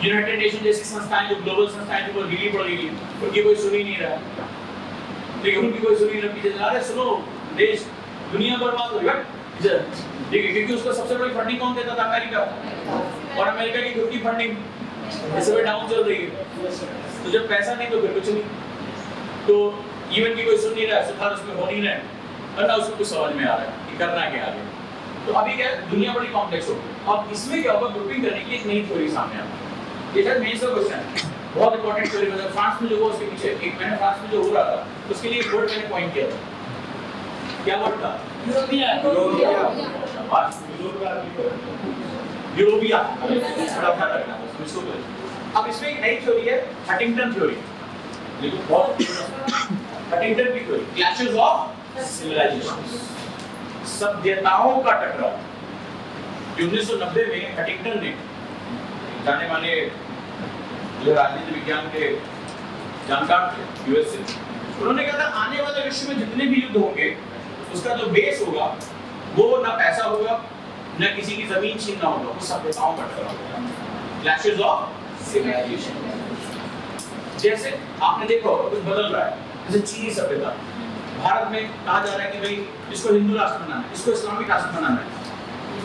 यूनाइटेड नेशन जैसी संस्थाएं जो ग्लोबल संस्थाएं जो ढीली पड़ गई, उनकी कोई सुन ही नहीं रहा, ठीक है, उनकी कोई सुन ही नहीं रहा, पीछे जा रहे, सुनो देश दुनिया बर्बाद हो गया, ठीक है, क्योंकि उसका सबसे बड़ी फंडिंग कौन देता था, अमेरिका, और अमेरिका की खुद की फंडिंग इस समय डाउन चल रही है, तो जब पैसा नहीं तो फिर कुछ नहीं, तो इवन की कोई सुन नहीं रहा है, सुधार उसमें हो नहीं रहा है, और ना उसको कुछ समझ में आ रहा है कि करना क्या आगे। तो अभी क्या है, दुनिया बड़ी कॉम्प्लेक्स हो गई, अब इसमें क्या होगा, ग्रुपिंग करने की एक नई थ्योरी सामने आ रही है, ये शायद मेन सा क्वेश्चन है, बहुत इंपॉर्टेंट थ्योरी है। फ्रांस में जो हुआ उसके पीछे एक, मैंने फ्रांस में जो हो रहा था उसके लिए एक वर्ड मैंने पॉइंट किया था, क्या वर्ड था, यूरोपिया, यूरोपिया, बड़ा ख्याल रखना इसको। अब इसमें एक नई थ्योरी है, हंटिंगटन थ्योरी, देखो बहुत हंटिंगटन की थ्योरी, क्लैशेस ऑफ सिविलाइजेशंस, सभ्यताओं का टकराव। 1990 में हंटिंगटन ने, जाने माने जो राजनीति विज्ञान के जानकार थे यूएस से, उन्होंने कहा था आने वाले विश्व में जितने भी युद्ध होंगे उसका जो बेस होगा वो ना पैसा होगा, ना किसी की जमीन छीनना होगा, वो सभ्यताओं का टकराव होगा, क्लैशेस ऑफ सिविलाइजेशन। जैसे आपने देखा होगा कुछ बदल रहा है, जैसे चीनी सभ्यता, भारत में कहा जा रहा है कि भाई इसको हिंदू राष्ट्र बनाना है, इसको इस्लामिक राष्ट्र बनाना है।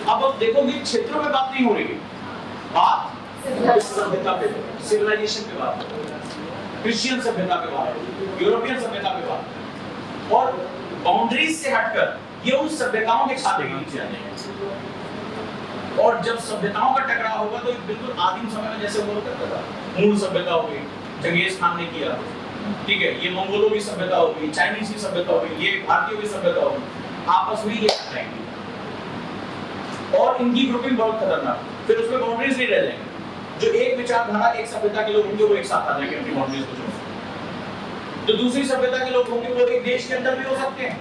अब देखोगे क्षेत्रों में बात नहीं हो रही, बात सभ्यता पे, सिविलाइजेशन पे बात हो रही है, क्रिश्चियन सभ्यता पे बात हो रही है, यूरोपियन सभ्यता पे बात हो रही है, और बाउंड्रीज से हटकर ये उन सभ्यताओं के छाते के नीचे आ जाएंगे। और जब सभ्यताओं का टकराव होगा तो बिल्कुल आदिम समय में जैसे हुआ करता था, मूल सभ्यता हो गई, चंगेज खान ने किया, ठीक है, ये मंगोलों की सभ्यता हो गई, चाइनीज की सभ्यता हो गई, ये भारतीयों की सभ्यता हो गई, आपस में ये टकराएंगे और इनकी ग्रुपिंग बहुत खतरनाक, फिर उसमें बाउंड्रीज नहीं रह जाएंगे, जो एक विचारधारा एक सभ्यता के लोग होंगे वो एक साथ आ जाएंगे अपनी बाउंड्रीज को छोड़, जो दूसरी सभ्यता के लोग होंगे वो एक देश के अंदर भी हो सकते हैं,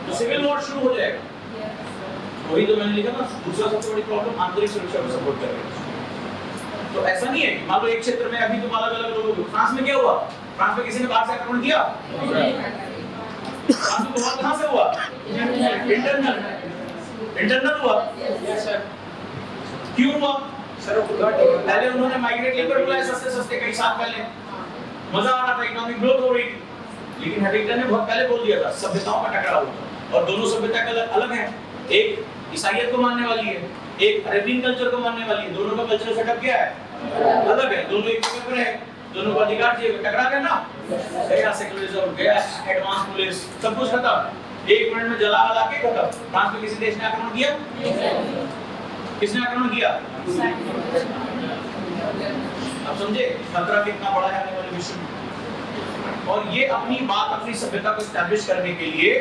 तो सिविल वॉर शुरू हो जाएगा। वही तो मैंने लिखा ना, दूसरा सबसे बड़ी प्रॉब्लम आंतरिक सुरक्षा को सपोर्ट कर रही है। तो ऐसा नहीं है कि मान लो एक क्षेत्र में अभी तुम अलग अलग लोगों को, फ्रांस में क्या हुआ, फ्रांस में किसी ने बाहर से आक्रमण किया, फ्रांस में बाहर कहां से हुआ, इंटरनल हुआ, क्यों हुआ, पहले उन्होंने माइग्रेट लेबर बुलाए सस्ते कई साल पहले, मजा आ रहा था, इकोनॉमिक ग्रोथ हो रही थी। लेकिन हंटिंगटन ने बहुत पहले बोल दिया था सभ्यताओं का टकराव होगा, और दोनों सभ्यता अलग अलग है। एक ईसाइयत को मानने वाली है, एक अरेबियन कल्चर को मानने वाली है। दोनों का कल्चर सेटअप क्या है? अलग है। दोनों एक जगह पर है, दोनों को अधिकार चाहिए, टकरा गए ना, गया सेकुलरिज्म, गया एडवांस पुलिस, सब कुछ खत्म। एक मिनट में जला वला के खत्म। फ्रांस में किसी देश ने आक्रमण किया? किसने आक्रमण किया? अब समझे खतरा कितना बड़ा है आने वाले विश्व में। और ये अपनी बात, अपनी सभ्यता को एस्टैब्लिश करने के लिए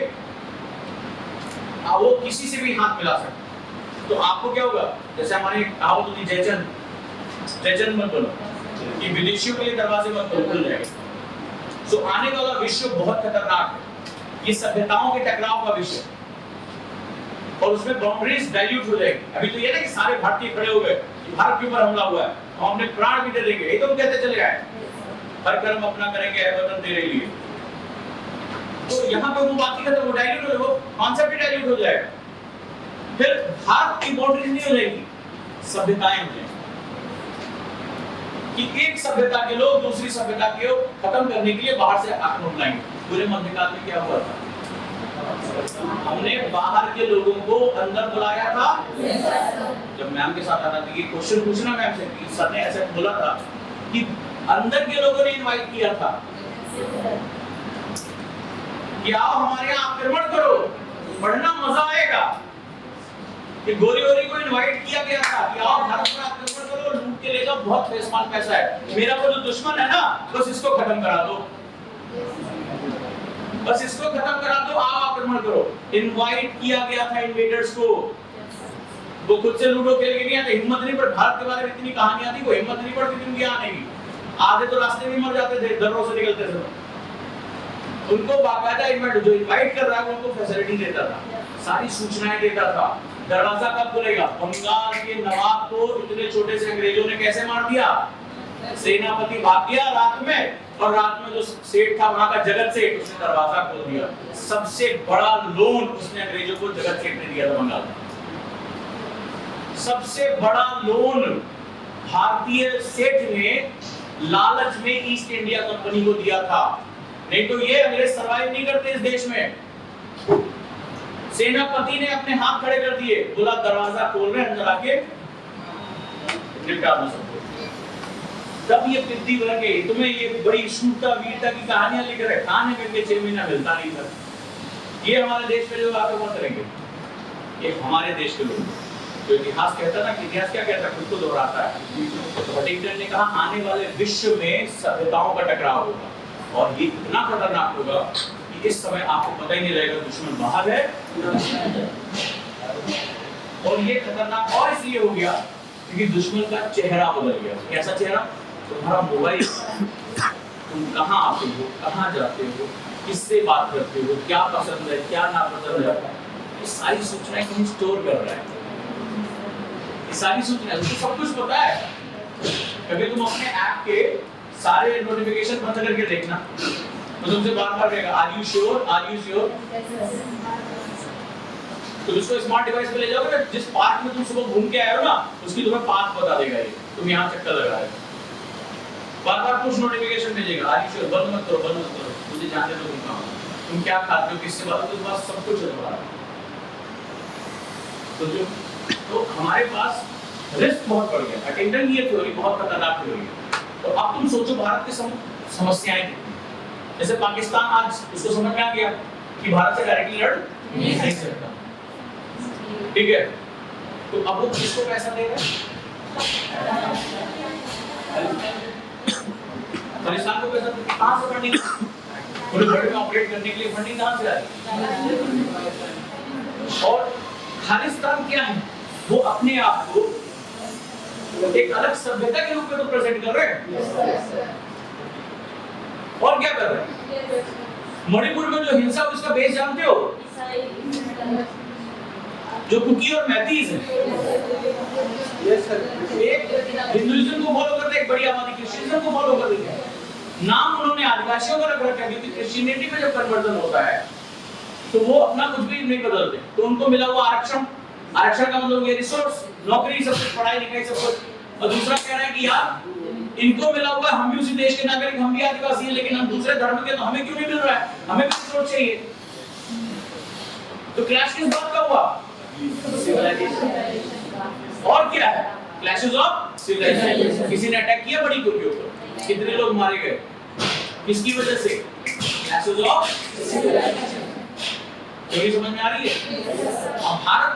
वो किसी से भी हाथ मिला सकते। तो आपको क्या होगा, जैसे हमारी कहावत होती है जयचंद मत बोलो, कि विदेशियों के लिए दरवाजे मत खोलो, खुल जाएंगे। तो आने वाला विश्व बहुत खतरनाक है, ये सभ्यताओं के टकराव का विश्व, और उसमें बाउंड्रीज डाइल्यूट हो जाएगी। अभी तो ये ना कि सारे भारतीय खड़े हो गए कि भारत के ऊपर हमला हुआ है, तो हमने प्राण भी दे देंगे, ये तो हम कहते चले आए, हर कर्म अपना करेंगे वतन तेरे लिए। तो यहाँ पे वो बात ही खत्म, वो डाइल्यूट हो, वो कॉन्सेप्ट ही डाइल्यूट हो जाएगा। फिर भारत की बाउंड्रीज नहीं हो जाएगी, सभ्यताएं हो जाएंगी, कि एक सभ्यता के लोग दूसरी सभ्यता को खत्म करने के लिए बाहर से आक्रमण लाएंगे। पूरे मध्यकाल में क्या हुआ था? हमने बाहर के लोगों को अंदर बुलाया था। जब मैम के साथ आता था ये क्वेश्चन पूछना मैम से, कि सर ने ऐसे बोला था कि अंदर के लोगों ने इनवाइट किया था कि आओ हमारे यहाँ आक्रमण करो, पढ़ना मजा आएगा। कि गोरी को इनवाइट किया गया था कि आओ भारत में आक्रमण करो, लूट के ले जाओ, बहुत बेसमान पैसा है, मेरा वो जो दुश्मन है ना, बस इसको खत्म करा दो, बस इसको खत्म करा दो, आओ आक्रमण करो। इनवाइट किया गया था इन्वेडर्स को। वो खुद से लूडो खेल के नहीं आते, हिम्मत नहीं पड़ी। भारत के बारे में इतनी कहानियां थी, वो हिम्मत नहीं पड़ती थी उनकी आने की। आधे तो रास्ते में मर जाते थे दर्रों से निकलते थे। उनको बाकायदा इन्वाइट, जो इन्वाइट कर रहा है उनको फैसिलिटी देता था, सारी सूचनाएं देता था। दरवाजा कब खुलेगा? बंगाल के नवाब को इतने छोटे से अंग्रेजों ने कैसे मार दिया? सेनापति भाग गया रात में, और रात में जो सेठ था वहां का जगत सेठ, उसने दरवाजा खोल दिया। सबसे बड़ा लोन उसने अंग्रेजों को जगत सेठ ने दिया था बंगाल में। सबसे बड़ा लोन भारतीय सेठ ने लालच में ईस्ट इंडिया कंपनी को दिया था, नहीं तो ये अंग्रेज सर्वाइव नहीं करते इस देश में। सेनापति ने अपने हाथ खड़े कर दिए, बोला दरवाजा खोल रहे, अंदर आके निपटा दो सबको। तब ये पिद्दी वर्ग के तुम्हें ये बड़ी शूरता वीरता की कहानियां लिख रहे, खाने के 6 महीना मिलता नहीं था। ये हमारे देश में जो आक्रमण करेंगे, ये हमारे देश के लोग, जो इतिहास कहता ना, कि इतिहास क्या कहता है, खुद को दोहराता है। तो हंटिंगटन ने कहा आने वाले विश्व में सभ्यताओं का टकराव होगा, और ये इतना खतरनाक होगा कि इस समय आपको पता ही नहीं रहेगा दुश्मन बाहर है। और ये खतरनाक और इसलिए हो गया क्योंकि दुश्मन का चेहरा बदल गया। कैसा चेहरा? तुम्हारा मोबाइल, तुम कहाँ आते हो, कहाँ जाते हो, किससे बात करते हो, क्या पसंद है, क्या नापसंद है, ये सारी सूचनाएं कहीं स्टोर कर रहा है। ये सारी सूचनाएं उसको सब कुछ पता है। कभी तुम अपने ऐप के सारे नोटिफिकेशन बंद करके देखना, तो तुमसे बार-बार कहेगा are you sure, are you sure. तो उसको स्मार्ट डिवाइस पे ले जाओगे ना, जिस पार्क में तुम सुबह घूम के आए हो ना, उसकी तुम्हें पाथ बता देगा ये, तुम यहाँ चक्कर लगा रहे हो। बार-बार पुश नोटिफिकेशन भेजेगा, आर यू श्योर, बंद मत करो, बंद मत करो, मुझे जानने दो तुम कहाँ हो, तुम क्या खाते हो, किससे बात करते हो, बस सब कुछ होने वाला है। तो हमारे पास रिस्क बहुत बढ़ गया। हंटिंगटन की ये थ्योरी बहुत खतरनाक थ्योरी है। तो अब तुम सोचो भारत की समस्याएं कितनी, जैसे पाकिस्तान आज उसको समझ में आ गया कि भारत से डायरेक्टली लड़ नहीं सकता, ठीक है, तो अब वो किसको पैसा देगा? पाकिस्तान को पैसा कहां से फंडिंग, पूरे वर्ल्ड में ऑपरेट करने के लिए फंडिंग कहां से आ रही? और खालिस्तान क्या है? वो अपने आप को एक अलग सभ्यता के रूप में तो प्रेजेंट कर रहे हैं, और क्या कर रहे हैं? मणिपुर में जो हिंसा, उसका बेस जानते हो? जो कुकी और मैतीज है, एक हिंदुइज्म को फॉलो करते, एक बड़ी आबादी क्रिश्चियनिज्म को फॉलो करती है। नाम उन्होंने आदिवासियों का रख रखा है, क्योंकि क्रिश्चियनिटी में जब कन्वर्जन होता है तो वो अपना कुछ भी नहीं बदलते, तो उनको मिला हुआ आरक्षण, आरक्षण का मतलब ये रिसोर्स, नौकरी, सब कुछ, पढ़ाई लिखाई सब कुछ, और दूसरा कह रहा है कि यार इनको मिला हुआ हम भी उसी देश के नागरिक, हम भी आदिवासी हैं, लेकिन हम दूसरे धर्म के, तो हमें क्यों नहीं मिल रहा है, हमें भी सोच चाहिए। तो क्लैश किस बात का हुआ? सिविलाइजेशन। और क्या है? Clashes of civilisation. किसी ने अटैक किया बड़ी कुल के ऊपर, कितने लोग मारे गए, किसकी वजह से? Clashes of civilisation. ये समझ में आ रही है? अब भारत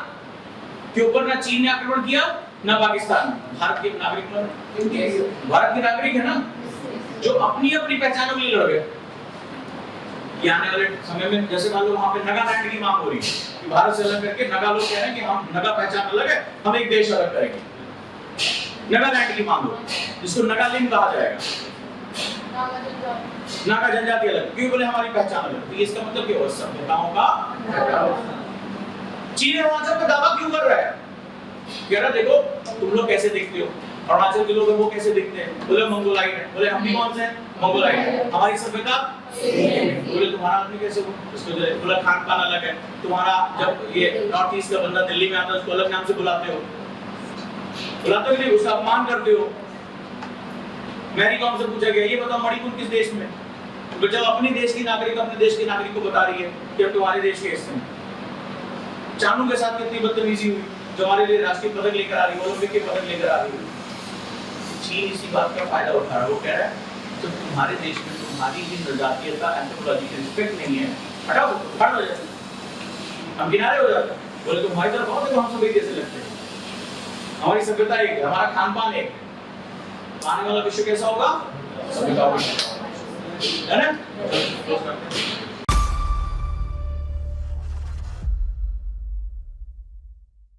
के ऊपर ना चीन ने आक्रमण किया ना पाकिस्तान ने, भारत के नागरिक, भारत के नागरिक है ना, जो अपनी अपनी पहचानों के लिए लड़ गए। कि आने वाले समय में जैसे मान लो वहां पे नागालैंड की मांग हो रही है कि भारत से अलग करके, नगा लोग कह रहे हैं कि हम नगा पहचान अलग है, हम एक देश अलग करेंगे। नागालैंड की मांग हो, जिसको नगालैंड कहा जाएगा, नागा जनजाति अलग, क्यों बोले हमारी पहचान अलग। तो इसका मतलब क्या हुआ? सभ्यताओं का। चीन अरुणाचल का दावा क्यों कर रहा है? कह रहा देखो तुम लोग कैसे देखते हो, अरुणाचल के लोग वो कैसे दिखते हैं, बोले मंगोलाइट है, बोले हम भी कौन से हैं, मंगोलाइट है, हमारी सभ्यता, बोले तुम्हारा आदमी कैसे हो, उसको बोला खान पान अलग है, तुम्हारा जब ये नॉर्थ ईस्ट का बंदा दिल्ली में आता है उसको अलग नाम से बुलाते हो, बुलाते हो नहीं, उसका अपमान करते हो। मैरी कॉम से पूछा गया ये बताओ मणिपुर किस देश में, तो जब अपनी देश की नागरिक अपने देश के नागरिक को बता रही है कि अब तुम्हारे देश के हिस्से में। चानू के साथ कितनी बदतमीजी हुई, जो हमारे लिए राष्ट्रीय पदक लेकर आ रही है, ओलंपिक के पदक लेकर आ रही है। चीन इसी बात का फायदा उठा रहा है, वो कह रहा है तो तुम्हारे देश में तुम्हारी ही जनजातीयता, एंथ्रोपोलॉजी की रिस्पेक्ट नहीं है, हटाओ, हट हो जाए, हम किनारे हो जाते हैं। बोले तुम्हारी तरफ आओ, देखो हम सब एक जैसे लगते हैं, हमारी सभ्यता एक है, हमारा खान पान एक है, आने वाला विश्व कैसा होगा? सभ्यता है ना?